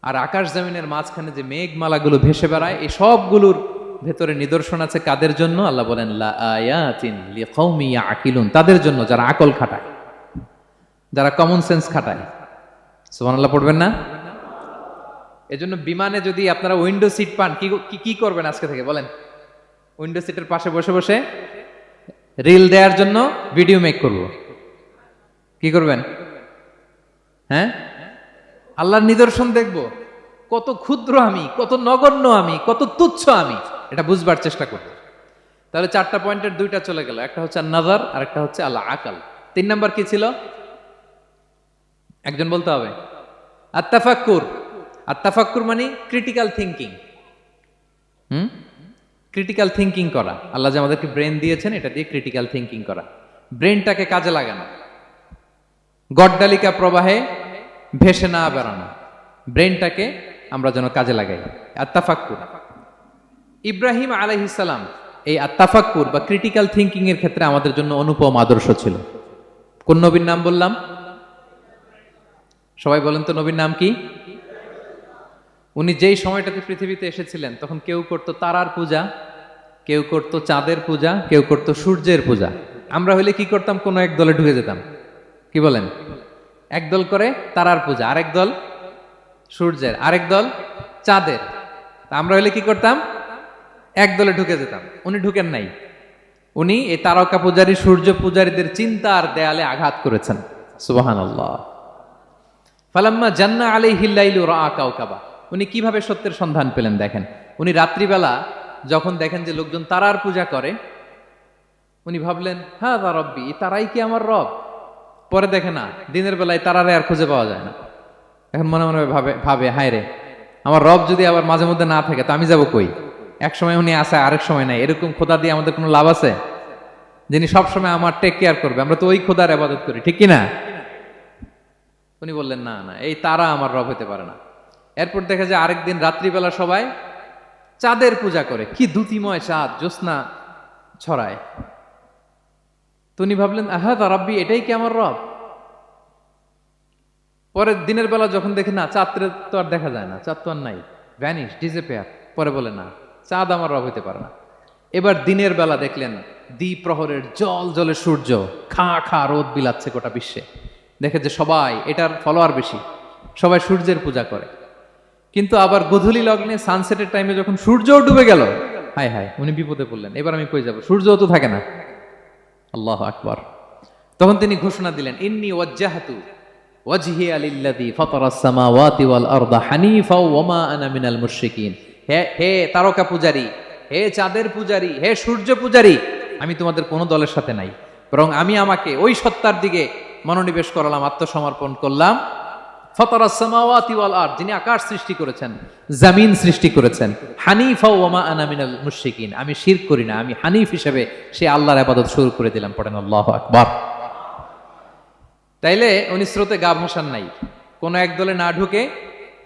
আর আকাশ জমিনের মাঝখানে যে মেঘমালাগুলো ভেসে বেড়ায়, এই সবগুলোর ভেতরে নিদর্শন আছে। কাদের জন্য? আল্লাহ বলেন লা আয়াতিন লিকৌমি ইয়াকিলুন, তাদের জন্য যারা আকল খাটায়, যারা কমন সেন্স খাটায়। সুবহানাল্লাহ পড়বেন না? এজন্য বিমানে যদি আপনারা উইন্ডো সিট পান, কি করবেন আজকে থেকে বলেন? উইন্ডো সিটের পাশে বসে বসে রিল দেওয়ার জন্য ভিডিও মেক করব। কি করবেন? হ্যাঁ, আল্লাহর নিদর্শন দেখব, কত ক্ষুদ্র আমি, কত নগণ্য আমি, কত তুচ্ছ আমি, এটা বুঝবার চেষ্টা করব। তাহলে 4টা পয়েন্টের 2টা চলে গেল, একটা হচ্ছে নাযার আর একটা হচ্ছে আল আকল। 3 নাম্বার কি ছিল? একজন বলতে হবে। আত-তাফাক্কুর। আত-তাফাক্কুর মানে ক্রিটিক্যাল থিংকিং। ক্রিটিক্যাল থিংকিং করা। আল্লাহ যে আমাদেরকে ব্রেন দিয়েছেন, এটা দিয়ে ক্রিটিক্যাল থিংকিং করা, ব্রেনটাকে কাজে লাগানো, গড্ডালিকা প্রবাহে ভেসে না বেড়ানো, ব্রেনটাকে আমরা যেন কাজে লাগাই। আত-তাফাক্কুর। ইব্রাহিম আলাইহিস সালাম এই আত-তাফাক্কুর বা ক্রিটিক্যাল থিংকিং এর ক্ষেত্রে আমাদের জন্য অনুপম আদর্শ ছিল। কোন নবীর নাম বললাম? সবাই বলেন তো নবীর নাম কি? উনি যেই সময়টাতে পৃথিবীতে এসেছিলেন তখন কেউ করত তারার পূজা, কেউ করত চাঁদের পূজা, কেউ করত সূর্যের পূজা। আমরা হইলে কি করতাম? কোন এক দলে ঢুকে যেতাম। কি বলেন? এক দল করে তারার পূজা, আরেক দল সূর্যের, আরেক দল চাঁদের। আমরা হইলে কি করতাম? এক দলে ঢুকে যেতাম। উনি ঢুকেন নাই। উনি এই তারকা পূজারী, সূর্য পূজারীদের চিন্তার দেয়ালে আঘাত করেছেন। সুবহানাল্লাহ। ফালাম্মা জান্না আলাইহিল লাইলু রাআ কাওকাবা, উনি কিভাবে সত্যের সন্ধান পেলেন দেখেন। উনি রাত্রিবেলা যখন দেখেন যে লোকজন তারার পূজা করে, উনি ভাবলেন হাযা রব্বি, তারাই কি আমার রব? পরে দেখে না, দিনের বেলায় তারারে আর খুঁজে পাওয়া যায় না। এখন মনে মনে ভাবে হায় রে, আমার রব যদি আবার মাঝে মধ্যে না থাকে তো আমি যাব কই? এক সময় উনি আসে, আরেক সময় নাই। এরকম খোদা দিয়ে আমাদের কোনো লাভ আছে? যিনি সবসময় আমার টেক কেয়ার করবে, আমরা তো ওই খোদার ইবাদত করি, ঠিক কিনা? উনি বললেন না না, এই তারা আমার রব হতে পারে না। এরপর দেখা যায় আরেকদিন রাত্রিবেলা সবাই চাঁদের পূজা করে, কি দ্যুতিময় চাঁদ, জ্যোৎস্না ছড়ায়। তো উনি ভাবলেন আহাদা রাব্বি, এটাই কি আমার রব? পরে দিনের বেলা যখন দেখে না, চাঁদ তো আর দেখা যায় না, চাঁদ তো আর নাই, ভ্যানিশ, ডিসঅ্যাপিয়ার। পরে বলে না, চাঁদ আমার রব হতে পারে না। এবার দিনের বেলা দেখলেন দ্বিপ্রহরের জল জলে সূর্য খা খা রোদ বিলাচ্ছে গোটা বিশ্বে। দেখে যে সবাই এটার ফলোয়ার বেশি, সবাই সূর্যের পূজা করে। কিন্তু আবার গোধূলি লগ্নে সানসেটের টাইমে যখন সূর্যও ডুবে গেল, হায় হায়, উনি বিপদে পড়লেন। এবার আমি কই যাব? সূর্যও তো থাকে না। আল্লাহু আকবার। তখন তিনি ঘোষণা দিলেন, ইন্নী ওয়াজ্জাহতু ওয়াজহিয়া লিল্লাযী ফাতারাস সামাওয়াতি ওয়াল আরদা হানিফা ওয়া মা আনা মিনাল মুশরিকিন। হে তারকা পূজারী, হে চাঁদের পূজারী, হে সূর্য পূজারী, আমি তোমাদের কোনো দলের সাথে নাই, বরং আমি আমাকে ওই সত্তার দিকে মনোনিবেশ করলাম, আত্মসমর্পণ করলাম। ফাতারাস সামাওয়াতি ওয়াল আরদ, যিনি আকাশ সৃষ্টি করেছেন, জমিন সৃষ্টি করেছেন। হানিফা ওয়া মা আনা মিনাল মুশরিকিন, আমি শিরক করি না, আমি হানিফ হিসেবে সে আল্লাহর ইবাদত শুরু করে দিলাম। পড়েন আল্লাহু আকবার। তাইলে উনি স্রোতে গা ভাসান নাই, কোন এক দলে না ঢুকে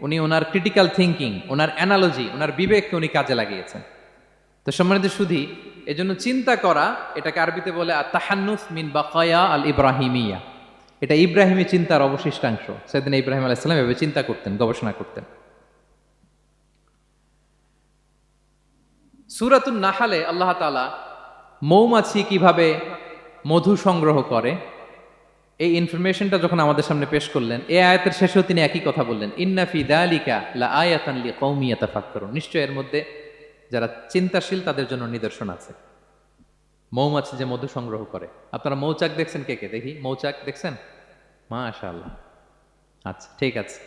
উনি ওনার ক্রিটিক্যাল থিঙ্কিং, ওনার অ্যানালজি, ওনার বিবেককে উনি কাজে লাগিয়েছেন। তো সম্মানিত সুধী, এজন্য চিন্তা করা, এটাকে আরবিতে বলে আত-তাহান্নুস মিন বাকায়া আল ইব্রাহিমিয়া। এটা ইব্রাহিমী চিন্তার অবশিষ্টাংশ। সাইয়েদনা ইব্রাহিম আলাইহিস সালাম এভাবে চিন্তা করতেন, গবেষণা করতেন। সূরাতুন নাহলে আল্লাহ তাআলা মৌমাছি কিভাবে মধু সংগ্রহ করে এই ইনফরমেশনটা যখন আমাদের সামনে পেশ করলেন, এই আয়াতের শেষেও তিনি একই কথা বললেন, ইন্না ফি যালিকা লাআয়াতান লিকাওমি ইয়াতাফাক্কারুন, নিশ্চয় এর মধ্যে যারা চিন্তাশীল তাদের জন্য নিদর্শন আছে। মৌমাছি যে মধু সংগ্রহ করে, আপনারা মৌচাক দেখছেন? কে কে দেখি মৌচাক দেখছেন? মাশাআল্লাহ, আচ্ছা ঠিক আছে।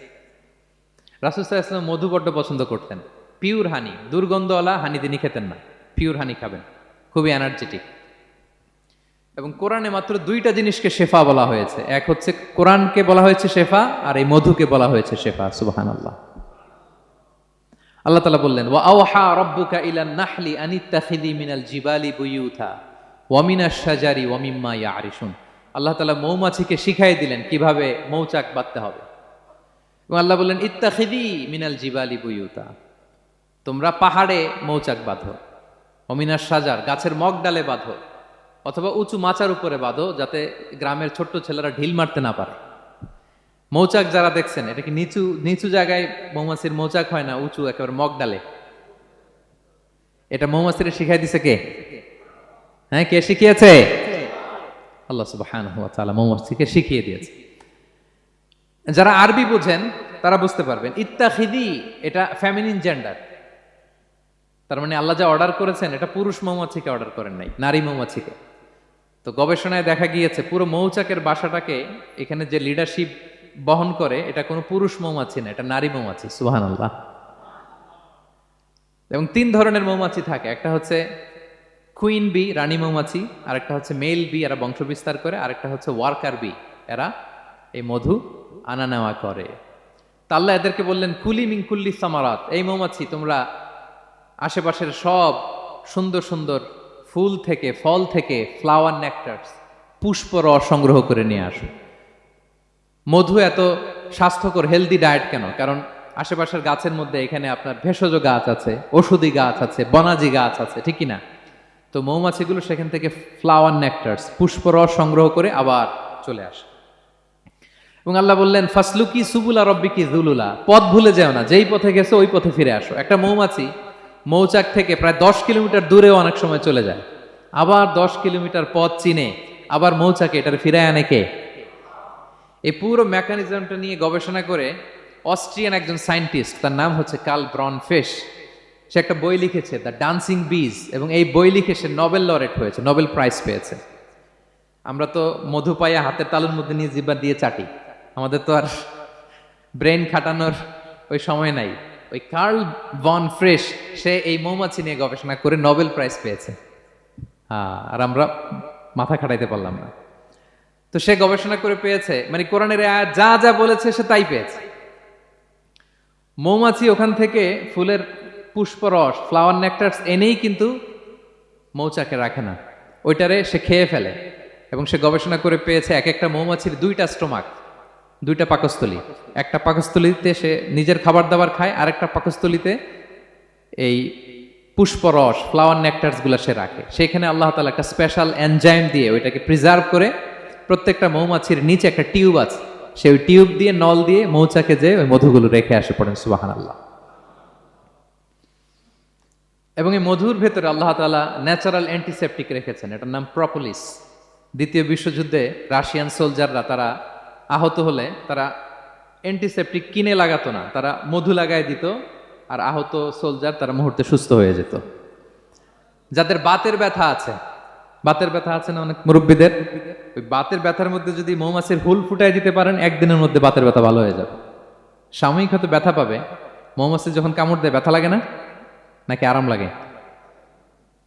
রাসূল সাল্লাল্লাহু আলাইহি ওয়াসাল্লাম মধু বড্ড পছন্দ করতেন। পিওর হানি, দুর্গন্ধওয়ালা হানি তিনি খেতেন না, পিওর হানি খাবেন, খুবই এনার্জেটিক। এবং কোরআনে মাত্র দুইটা জিনিসকে শেফা বলা হয়েছে, এক হচ্ছে কোরআনকে বলা হয়েছে শেফা, আর এই মধুকে বলা হয়েছে শেফা। সুবহানাল্লাহ। আল্লাহ তাআলা বললেন, ওয়া আওহা রাব্বুকা ইলান নাহলি আনিত্তাখিযি মিনাল জিবালি বুয়ুতা ওয়া মিনাশ শাজারি ওয়া মিম্মা ইয়ারিশুন। আল্লাহ তাআলা মৌমাছিকে শিখাই দিলেন কিভাবে মৌচাক বাঁধতে হবে। এবং আল্লাহ বললেন, ইত্তাখিযি মিনাল জিবালি বুয়ুতা, তোমরা পাহাড়ে মৌচাক বাঁধো, ওয়া মিনাশ শাজার, গাছের মগ ডালে বাঁধো, অথবা উঁচু মাচার উপরে বাঁধো, যাতে গ্রামের ছোট্ট ছেলেরা ঢিল মারতে না পারে। মৌচাক যারা দেখছেন, এটা কি নিচু নিচু জায়গায় মৌমাছির মৌচাক হয় না, উঁচু একেবারে মগ ডালে। এটা মৌমাছিরা শিখাই দিছে কে? হ্যাঁ, কে শিখিয়েছে? আল্লাহ সুবহানাহু ওয়া তাআলা মৌমাছিকে শিখিয়ে দিয়েছে। যারা আরবি বোঝেন তারা বুঝতে পারবেন, ইত্তাখিদি এটা ফেমিনিন জেন্ডার। তার মানে আল্লাহ যা অর্ডার করেছেন এটা পুরুষ মৌমাছিকে অর্ডার করেন নাই, নারী মৌমাছিকে। তো গবেষণায় দেখা গিয়েছে পুরো মৌচাকের বাসাটাকে এখানে যে লিডারশিপ বহন করে এটা কোনো পুরুষ মৌমাছি না, এটা নারী মৌমাছি। সুবহানাল্লাহ। এবং 3 ধরনের মৌমাছি থাকে, একটা হচ্ছে কুইন বি, রানী মৌমাছি, আরেকটা হচ্ছে মেল বি, এরা বংশ বিস্তার করে, আরেকটা হচ্ছে ওয়ার্কার বি, এরা এই মধু আনা নেওয়া করে। তা আল্লাহ এদেরকে বললেন, কুলি মিন কুল্লি সামারাত, এই মৌমাছি তোমরা আশেপাশের সব সুন্দর সুন্দর ফুল থেকে, ফল থেকে, ফ্লাওয়ার নেকটারস, পুষ্প রস সংগ্রহ করে নিয়ে আসো। মধু এত স্বাস্থ্যকর, হেলদি ডায়েট কেন? কারণ আশেপাশের গাছের মধ্যে এখানে আপনার ভেষজ গাছ আছে, ঔষধি গাছ আছে, বনাজি গাছ আছে, ঠিক কিনা? তো মৌমাছিগুলো সেখান থেকে ফ্লাওয়ার নেকটারস, পুষ্প রস সংগ্রহ করে আবার চলে আসে। এবং আল্লাহ বললেন, ফাসলুকি সুবুলা রব্বিকি যুলুলা, পথ ভুলে যাও না, যেই পথে গেছো ওই পথে ফিরে আসো। একটা মৌমাছি মৌচাক থেকে প্রায় 10 কিলোমিটার দূরেও অনেক সময় চলে যায়, আবার 10 কিলোমিটার পথ চিনে আবার মৌচাকে এটার ফিরায় আনে কে? এই পুরো মেকানিজমটা নিয়ে গবেষণা করে অস্ট্রিয়ান একজন সায়েন্টিস্ট, তার নাম হচ্ছে কার্ল ব্রনফেশ, সে একটা বই লিখেছে, দ্য ডান্সিং বিজ, এবং এই বই লিখে সে নোবেল লরেট হয়েছে, নোবেল প্রাইজ পেয়েছে। আমরা তো মধু পাইয়া হাতের তালুর মধ্যে নিয়ে জিহ্বা দিয়ে চাটি, আমাদের তো আর ব্রেন খাটানোর ওই সময় নাই। ওই কার্ল ভন ফ্রেশ, সে এই মৌমাছি নিয়ে গবেষণা করে নোবেল প্রাইজ পেয়েছে। আর আমরা মাথা খাটাইতে পারলাম না। তো সে গবেষণা করে পেয়েছে, মানে কোরআনের আয়াত যা যা বলেছে সে তাই পেয়েছে। মৌমাছি ওখান থেকে ফুলের পুষ্পরস, ফ্লাওয়ার নেকটার্স এনেই কিন্তু মৌচাকে রাখে না, ওইটারে সে খেয়ে ফেলে। এবং সে গবেষণা করে পেয়েছে এক একটা মৌমাছির দুইটা স্টোমাক, দুইটা পাকস্থলী। একটা পাকস্থলীতে সে নিজের খাবার দাবার খায়, আর একটা পাকস্থলীতে এই পুষ্পরস, ফ্লাওয়ার নেকটার্স গুলা সে রাখে। সেখানে আল্লাহ তাআলা একটা স্পেশাল এনজাইম দিয়ে ওইটাকে প্রিজার্ভ করে, প্রত্যেকটা মৌমাছির নিচে একটা টিউব আছে, সে ওই টিউব দিয়ে নল দিয়ে মৌচাকে যে ওই মধুগুলো রেখে আসে। পড়েন সুবহানাল্লাহ। এবং এই মধুর ভেতরে আল্লাহ তাআলা ন্যাচারাল অ্যান্টিসেপটিক রেখেছেন, এটার নাম প্রপোলিস। দ্বিতীয় বিশ্বযুদ্ধে রাশিয়ান সোলজাররা তারা আহত হলে তারা অ্যান্টিসেপটিক কিনে লাগাতো না, তারা মধু লাগায় দিত, আর আহত সোলজার তারা মুহূর্তে সুস্থ হয়ে যেত। যাদের বাতের ব্যথা আছে, বাতের ব্যথা আছে না অনেক মুরব্বীদের, ওই বাতের ব্যথার মধ্যে যদি মৌমাছির হুল ফুটাই দিতে পারেন, একদিনের মধ্যে বাতের ব্যথা ভালো হয়ে যাবে। সাময়িক হয়তো ব্যথা পাবে, মৌমাছি যখন কামড় দেয় ব্যথা লাগে না, নাকি আরাম লাগে?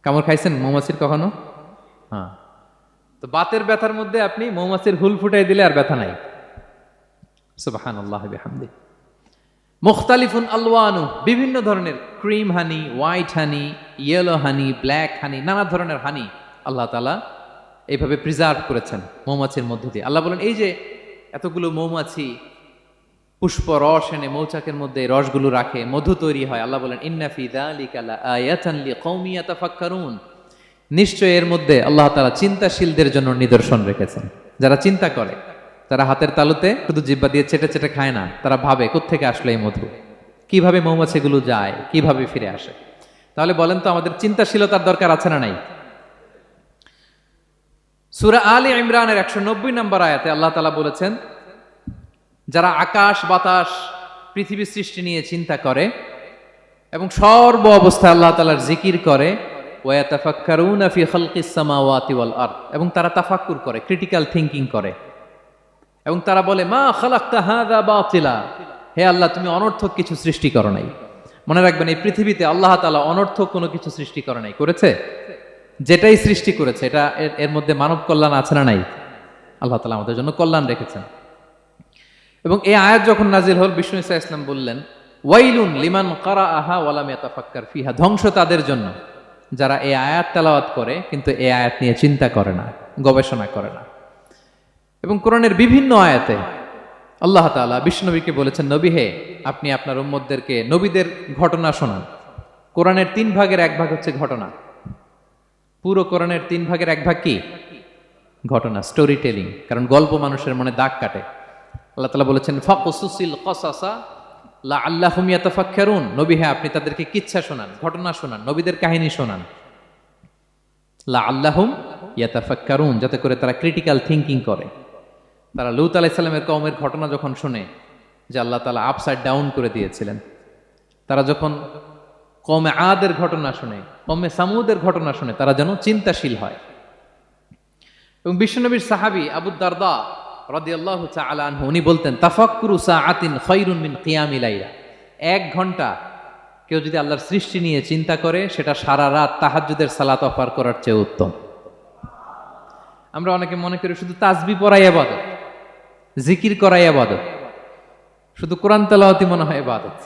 কামড় খাইছেন মৌমাছির কখনো? হ্যাঁ। তো বাতের ব্যথার মধ্যে আপনি মৌমাছির হুল ফুটাই দিলে আর ব্যথা নাই। সুবহানাল্লাহি বিহামদি। মুখতালিফুন আলওয়ানু, বিভিন্ন ধরনের ক্রিম হানি, হোয়াইট হানি, ইয়েলো হানি, ব্ল্যাক হানি, নানা ধরনের হানি আল্লাহ তাআলা এইভাবে প্রিজার্ভ করেছেন মৌমাছির মধ্য দিয়ে। আল্লাহ বলেন এই যে এতগুলো মৌমাছি পুষ্প রস এনে মৌচাকের মধ্যে রসগুলো রাখে, মধু তৈরি হয়। আল্লাহ বলেন ইন্না ফি যালিকা লাআয়াতান লিকওমি ইয়াতাফাক্কারুন, নিশ্চয় এর মধ্যে আল্লাহ তাআলা চিন্তাশীলদের জন্য নিদর্শন রেখেছেন। যারা চিন্তা করে, তারা হাতের তালুতে শুধু জিহ্বা দিয়ে চেটে চেটে খায় না, তারা ভাবে কোত্থেকে আসলো এই মধু, কিভাবে মৌমাছিগুলো যায়, কিভাবে ফিরে আসে। তাহলে বলেন তো আমাদের চিন্তাশীলতার দরকার আছে না নাই? সূরা আলে ইমরানের 190 নম্বর আয়াতে আল্লাহ তাআলা বলেছেন, যারা আকাশ বাতাস পৃথিবী সৃষ্টি নিয়ে চিন্তা করে এবং সর্ব অবস্থায় আল্লাহ তাআলার জিকির করে, ওয়া ইয়াতাফাক্কারুনা ফি খালকিস সামাওয়াতি ওয়াল আরদ, এবং তারা তাফাক্কুর করে, ক্রিটিক্যাল থিংকিং করে, এবং তারা বলে মা খালাকতা হাযা বাতিলা, হে আল্লাহ তুমি অনর্থক কিছু সৃষ্টি করো নাই। মনে রাখবেন এই পৃথিবীতে আল্লাহ তাআলা অনর্থক কোনো কিছু সৃষ্টি করে নাই, করেছে? যেটাই সৃষ্টি করেছে এটা এর মধ্যে মানব কল্যাণ আছে না নাই? আল্লাহ তাআলা আমাদের জন্য কল্যাণ রেখেছেন। এবং এই আয়াত যখন নাজিল হল, বিষ্ণু ঈসা ইসলাম বললেন ওয়াইলুন লিমান কারাআহা ওয়া লাম ইয়াতাফাক্কার ফিহা, ধ্বংস তাদের জন্য যারা এই আয়াত তেলাওয়াত করে কিন্তু এই আয়াত নিয়ে চিন্তা করে না, গবেষণা করে না। এবং কোরআনের বিভিন্ন আয়াতে আল্লাহ তাআলা বিষ্ণুনবীকে বলেছেন, নবী হে আপনি আপনার উম্মতদেরকে নবীদের ঘটনা শোনান। কোরআনের 3 ভাগের 1 ভাগ হচ্ছে ঘটনা। পুরো কোরআনের 3 ভাগের 1 ভাগ কি? ঘটনা, স্টোরি টেলিং। কারণ গল্প মানুষের মনে দাগ কাটে। আল্লাহ তাআলা বলেছেন ফাকুসুসিল কসাসা লাআল্লাহুম ইয়াতাফাক্কারুন, নবী হে আপনি তাদেরকে কিচ্ছা শোনান, ঘটনা শোনান, নবীদের কাহিনী শোনান, লাআল্লাহুম ইয়াতাফাক্কারুন, যাতে করে তারা ক্রিটিক্যাল থিংকিং করে। তারা লূত আলাইহিস সালামের কওমের ঘটনা যখন শুনে যে আল্লাহ তাআলা আপসাইড ডাউন করে দিয়েছিলেন, তারা যখন কওমে আদের ঘটনা শুনে, কওমে সামুদের ঘটনা শুনে, তারা যেন চিন্তাশীল হয়। এবং বিশ্বনবীর সাহাবী আবু দারদা রাদিয়াল্লাহু তাআলা আনহু উনি বলতেন তাফাক্কুরু সাআতিন খায়রুন মিন কিয়ামি লাইলা, 1 ঘন্টা কেউ যদি আল্লাহর সৃষ্টি নিয়ে চিন্তা করে সেটা সারা রাত তাহাজ্জুদের সালাত অফার করার চেয়ে উত্তম। আমরা অনেকে মনে করি শুধু তাসবিহ পড়াই ইবাদত, জিকির করাই ইবাদত, শুধু কোরআন তেলাওয়াতই মনে হয় ইবাদত,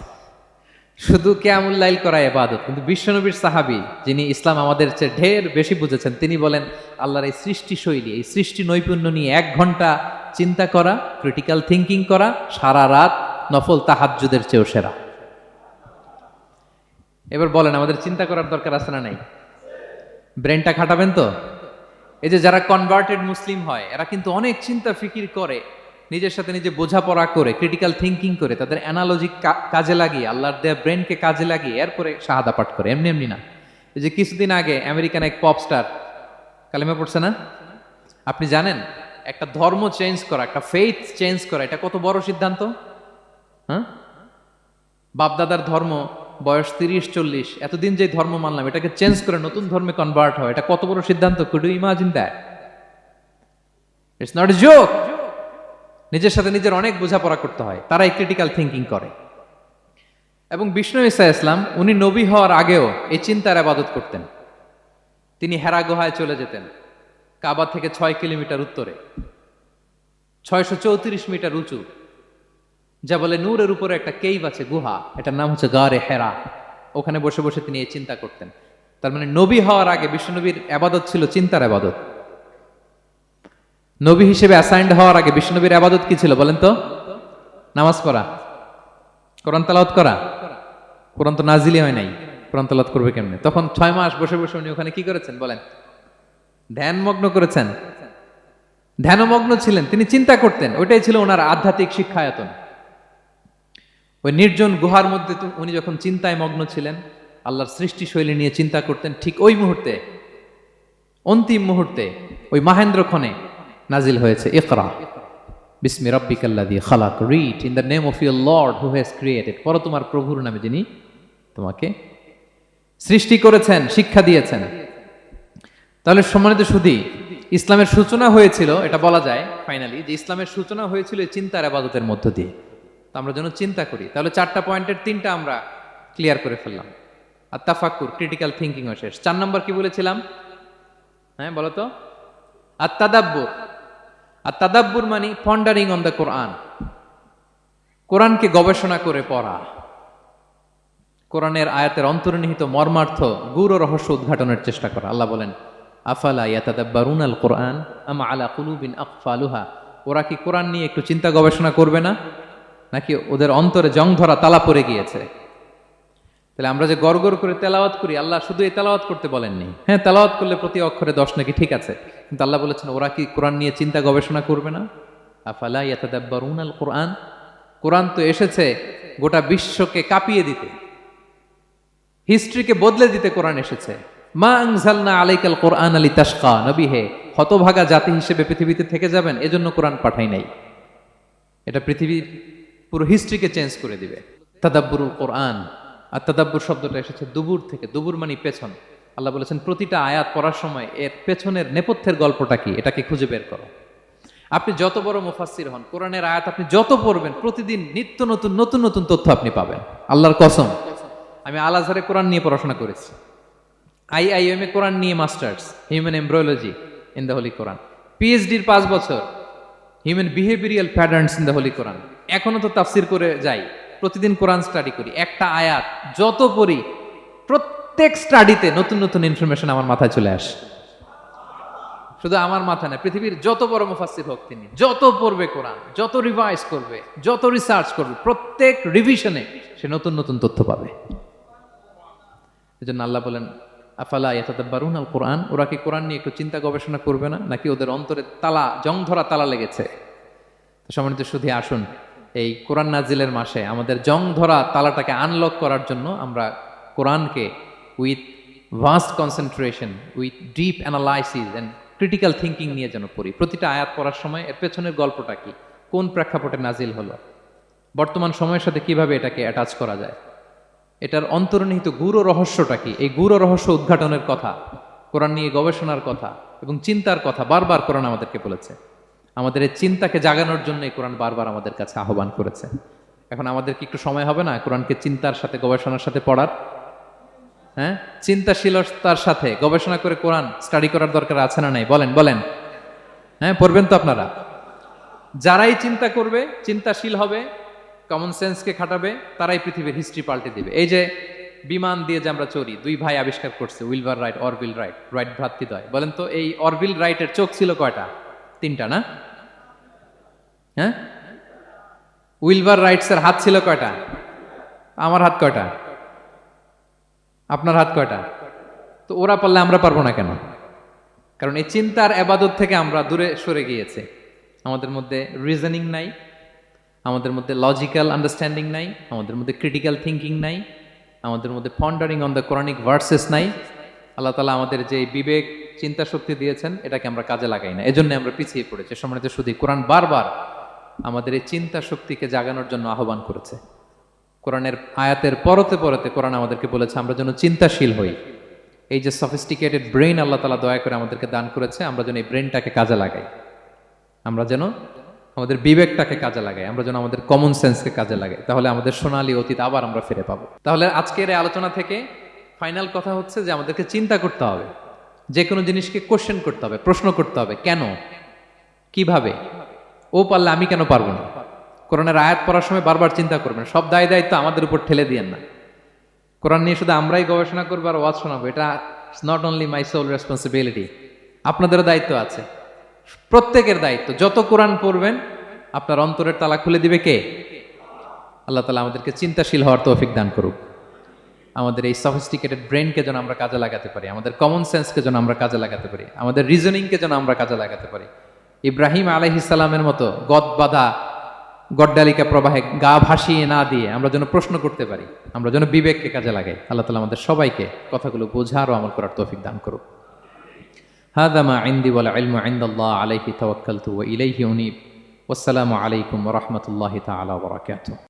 শুধু কিয়ামুল লাইল করা ইবাদত। কিন্তু বিশ্বনবীর সাহাবী যিনি ইসলাম আমাদের চেয়ে ঢের বেশি বুঝেছেন, তিনি বলেন আল্লাহর এই সৃষ্টি শৈলী, এই সৃষ্টি নৈপুণ্য নিয়ে 1 ঘন্টা চিন্তা করা, ক্রিটিক্যাল থিংকিং করা, সারা রাত নফল তাহাজ্জুদের চেয়েও সেরা। এবার বলেন আমাদের চিন্তা করার দরকার আছে না নাই? ব্রেনটা খাটাবেন তো? এই যে যারা কনভার্টেড মুসলিম হয় এরা কিন্তু অনেক চিন্তা ফিকির করে, নিজের সাথে নিজে বোঝাপড়া করে, ক্রিটিক্যাল থিংকিং করে, তাদের অ্যানালজি কাজে লাগিয়ে, আল্লাহর দেয়া ব্রেনকে কাজে লাগিয়ে এরপরে শাহাদা পাঠ করে, এমনি এমনি না। এই যে কিছুদিন আগে আমেরিকান এক পপ স্টার কালেমা পড়ছে না? আপনি জানেন একটা ধর্ম চেঞ্জ করা, একটা ফেইথ চেঞ্জ করা, এটা কত বড় সিদ্ধান্ত? হ্যাঁ, বাপদাদার ধর্ম বয়স 30-40, এতদিন যে ধর্ম মানলাম এটাকে চেঞ্জ করে নতুন ধর্মে কনভার্ট হয়, এটা কত বড় সিদ্ধান্ত? Could you imagine that? It's not a joke. নিজের সাথে নিজের অনেক বোঝাপড়া করতে হয়, তারাই ক্রিটিক্যাল থিঙ্কিং করে। এবং বিষ্ণু ঈসা ইসলাম উনি নবী হওয়ার আগেও এই চিন্তার আবাদত করতেন। তিনি হেরা গুহায় চলে যেতেন, কাবা থেকে 6 কিলোমিটার উত্তরে, 634 মিটার উঁচু, যা বলে নূরের উপরে একটা কেইভ আছে, গুহা, এটার নাম হচ্ছে গারে হেরা। ওখানে বসে বসে তিনি এই চিন্তা করতেন। তার মানে নবী হওয়ার আগে বিশ্বনবীর আবাদত ছিল চিন্তার আবাদত। নবী হিসেবে অ্যাসাইন্ড হওয়ার আগে বিশ্বনবীর আবাদত কি ছিল বলেন তো? নামাজ পড়া, কোরআন তেলাওয়াত করা। কোরআন তো নাজিলই হয় নাই, কোরআন তেলাওয়াত করবে কেমনে? তখন 6 মাস বসে বসে উনি ওখানে কি করেছেন বলেন? ধ্যানমগ্ন করেছেন, ধ্যানমগ্ন ছিলেন, তিনি চিন্তা করতেন। ওইটাই ছিল ওনার আধ্যাত্মিক শিক্ষায়তন। ওই নির্জন গুহার মধ্যে তো উনি যখন চিন্তায় মগ্ন ছিলেন, আল্লাহর সৃষ্টি শৈলী নিয়ে চিন্তা করতেন, ঠিক ওই মুহূর্তে, অন্তিম মুহূর্তে, ওই মাহেন্দ্রক্ষণে নাজিল হয়েছে ইকরা বিসমি রাব্বিকাল্লাযী খালাক, read in the name of your lord who has created. পড়ো তোমার প্রভুর নামে যিনি তোমাকে সৃষ্টি করেছেন, শিক্ষা দিয়েছেন। তাহলে সম্মানিত সুধী, ইসলামের সূচনা হয়েছিল, এটা বলা যায় ফাইনালি যে ইসলামের সূচনা হয়েছিল এই চিন্তার আবাদতের মধ্য দিয়ে। তো আমরা যেন চিন্তা করি। তাহলে 4টা পয়েন্টের 3টা আমরা ক্লিয়ার করে ফেললাম। আর তাফাক্কুর, ক্রিটিক্যাল থিঙ্কিংও শেষ। 4 নম্বর কি বলেছিলাম? হ্যাঁ বলো তো। আর তাদাব্বুর। আর তাদাব্বুর মানে পন্ডারিং অন দ্য কোরআন, কোরআনকে গবেষণা করে পড়া, কোরআনের আয়াতের অন্তর্নিহিত মর্মার্থ, গূঢ় রহস্য উদ্ঘাটনের চেষ্টা করা। আল্লাহ বলেন আফালা ইয়াতাদাব্বারুনাল কোরআন আম আলা কুলুবিন আকফালুহা, ওরা কি কোরআন নিয়ে একটু চিন্তা গবেষণা করবে না, নাকি ওদের অন্তরে জং ধরা তালা পড়ে গিয়েছে? তাহলে আমরা যে গড়গড় করে তেলাওয়াত করি, আল্লাহ শুধু এই তেলাওয়াত করতে বলেননি। হ্যাঁ, তেলাওয়াত করলে প্রতি অক্ষরে 10 নাকি, ঠিক আছে, কিন্তু আল্লাহ বলেছেন ওরা কি কোরআন নিয়ে চিন্তা গবেষণা করবে না? আফালা ইয়াতাদাব্বারুনাল কোরআন, কোরআন তো এসেছে গোটা বিশ্বকে কাঁপিয়ে দিতে, হিস্ট্রিকে বদলে দিতে কোরআন এসেছে। মা আনজালনা আলাইকাল কোরআন লিতাশকা, নবী হে হতভাগা জাতি হিসেবে পৃথিবীতে থেকে যাবেন, এজন্য কোরআন পাঠাই নাই। এটা পৃথিবীর পুরো হিস্ট্রিকে চেঞ্জ করে দিবে। তাদাব্বুরুল কোরআন। আর তাদাব্বুর শব্দটা এসেছে দুবুর থেকে, দুবুর মানে পেছন। আল্লাহ বলেছেন প্রতিটা আয়াত পড়ার সময় এর পেছনের নেপথ্যের গল্পটা কি, এটাকে খুঁজে বের করো। আপনি যত বড় মুফাসসির হন, কোরআনের আয়াত আপনি যত পড়বেন, প্রতিদিন নিত্য নতুন নতুন নতুন তথ্য আপনি পাবেন। আল্লাহর কসম, আমি আল আজহারে কোরআন নিয়ে পড়াশোনা করেছি, IIM এ কোরআন নিয়ে masters, human embryology in the holy Quran, PhD-র 5 বছর, human behavioural patterns in the holy Quran. এখনো তো তাফসির করে যাই, প্রতিদিন কোরআন স্টাডি করি। একটা আয়াত যত পড়ি, প্রত্যেক স্টাডিতে নতুন নতুন ইনফরমেশন আমার মাথায় চলে আসে। শুধু আমার মাথা না, পৃথিবীর যত বড় মুফাসসির হোক তিনি, যত পড়বে কোরআন, যত রিভাইজ করবে, যত রিসার্চ করবে, প্রত্যেক রিভিশনে সে নতুন নতুন তথ্য পাবে। এজন্য আল্লাহ বলেন আফালা ইয়াতাদাব্বারুনাল কোরআন, ওরা কি কোরআন নিয়ে একটু চিন্তা গবেষণা করবে না, নাকি ওদের অন্তরে তালা, জং ধরা তালা লেগেছে? তো সম্মানিত সুধী, আসুন এই কোরআন নাজিলের মাসে আমাদের জং ধরা তালাটাকে আনলক করার জন্য আমরা কোরআনকে with vast concentration, with deep analysis and critical thinking নিয়ে যেন পড়ি। প্রতিটা আয়াত পড়ার সময় এর পেছনের গল্পটা কি, কোন প্রেক্ষাপটে নাজিল হলো, বর্তমান সময়ের সাথে কিভাবে এটাকে অ্যাটাচ করা যায়, এটার অন্তর্নিহিত গূঢ় রহস্যটা কি, এই গূঢ় রহস্য উদ্ঘাটনের কথা, কোরআন নিয়ে গবেষণার কথা এবং চিন্তার কথা বারবার কোরআন আমাদেরকে বলেছে। আমাদের এই চিন্তাকে জাগানোর জন্য এই কোরআন বারবার আমাদের কাছে আহ্বান করেছে। এখন আমাদের কি একটু সময় হবে না কোরআনকে চিন্তার সাথে গবেষণার সাথে পড়ার? হ্যাঁ, চিন্তাশীলতার সাথে গবেষণা করে কোরআন স্টাডি করার দরকার আছে না নাই? বলেন বলেন। হ্যাঁ, পড়বেন তো আপনারা। যারাই চিন্তা করবে, চিন্তাশীল হবে, কমন সেন্সকে খাটাবে, তারাই পৃথিবীর হিস্ট্রি পাল্টে দিবে। এই যে বিমান দিয়ে যে আমরা চড়ি, 2 ভাই আবিষ্কার করছে, Wilbur Wright, Orville Wright, Wright ভ্রাতৃদ্বয়। বলেন তো এই অরভিল রাইটের চোখ ছিল কয়টা? 3টা না? হ্যাঁ, উইলবার রাইটসের হাত ছিল কয়টা? আমার হাত কয়টা? আপনার হাত কয়টা? তো ওরা পারলে আমরা পারবো না কেন? কারণ এই চিন্তার আবাদত থেকে আমরা দূরে সরে গিয়েছে। আমাদের মধ্যে রিজনিং নাই, আমাদের মধ্যে লজিক্যাল আন্ডারস্ট্যান্ডিং নাই, আমাদের মধ্যে ক্রিটিক্যাল থিঙ্কিং নাই, আমাদের মধ্যে পন্ডারিং অন দ্য কোরআনিক ভার্সেস নাই। আল্লাহ তাআলা আমাদের যে বিবেক, চিন্তা শক্তি দিয়েছেন, এটাকে আমরা কাজে লাগাই না, এজন্য আমরা পিছিয়ে পড়েছি। সম্মানিত শুধু কোরআন বারবার আমাদের এই চিন্তা শক্তিকে জাগানোর জন্য আহ্বান করেছে। কোরআনের আয়াতের পরতে পরতে কোরআন আমাদেরকে বলেছে আমরা যেন চিন্তাশীল হই। এই যে সফিস্টিকেটেড ব্রেইন আল্লাহ তাআলা দয়া করে আমাদেরকে দান করেছে, আমরা যেন এই ব্রেইনটাকে কাজে লাগাই, আমরা যেন আমাদের বিবেকটাকে কাজে লাগাই, আমরা যেন আমাদের কমন সেন্সকে কাজে লাগাই, তাহলে আমাদের সোনালী অতীত আবার আমরা ফিরে পাবো। তাহলে আজকের এই আলোচনা থেকে ফাইনাল কথা হচ্ছে যে আমাদেরকে চিন্তা করতে হবে, যে কোনো জিনিসকে কোশ্চেন করতে হবে, প্রশ্ন করতে হবে, কেন, কিভাবে, ও পারলে আমি কেন পারবো না। কোরআনের আয়াত পড়ার সময় বারবার চিন্তা করবেন, সব দায় দায়িত্ব আমাদের উপর ঠেলে দিয়েন না। কোরআন নিয়ে শুধু আমরাই গবেষণা করবো আর ওয়াজ শোনাবো, এটা not only my sole responsibility, আপনাদেরও দায়িত্ব আছে, প্রত্যেকের দায়িত্ব। যত কোরআন পড়বেন আপনার অন্তরের তালা খুলে দিবে কে? আল্লাহ তাআলা আমাদেরকে চিন্তাশীল হওয়ার তৌফিক দান করুক। আমাদের এই সফিস্টিকেটেড ব্রেনকে যেন আমরা কাজে লাগাতে পারি, আমাদের কমন সেন্সকে যেন আমরা কাজে লাগাতে পারি, আমাদের রিজনিংকে যেন আমরা কাজে লাগাতে পারি। ইব্রাহিম আলাইহিস সালামের মতো গদ বাঁধা গড্ডালিকা প্রবাহে গা ভাসিয়ে না দিয়ে আমরা যেন প্রশ্ন করতে পারি, আমরা যেন বিবেককে কাজে লাগাই। আল্লাহ তাআলা আমাদের সবাইকে কথাগুলো বোঝার ও আমল করার তৌফিক দান করুক। হাযা মা ইনদি ওয়াল ইলমু ইনদাল্লাহ আলাইহি তাওয়াক্কালতু ওয়া ইলাইহি উনীব। ওয়াসসালামু আলাইকুম ওয়া রাহমাতুল্লাহি তাআলা ওয়া বারাকাতুহু।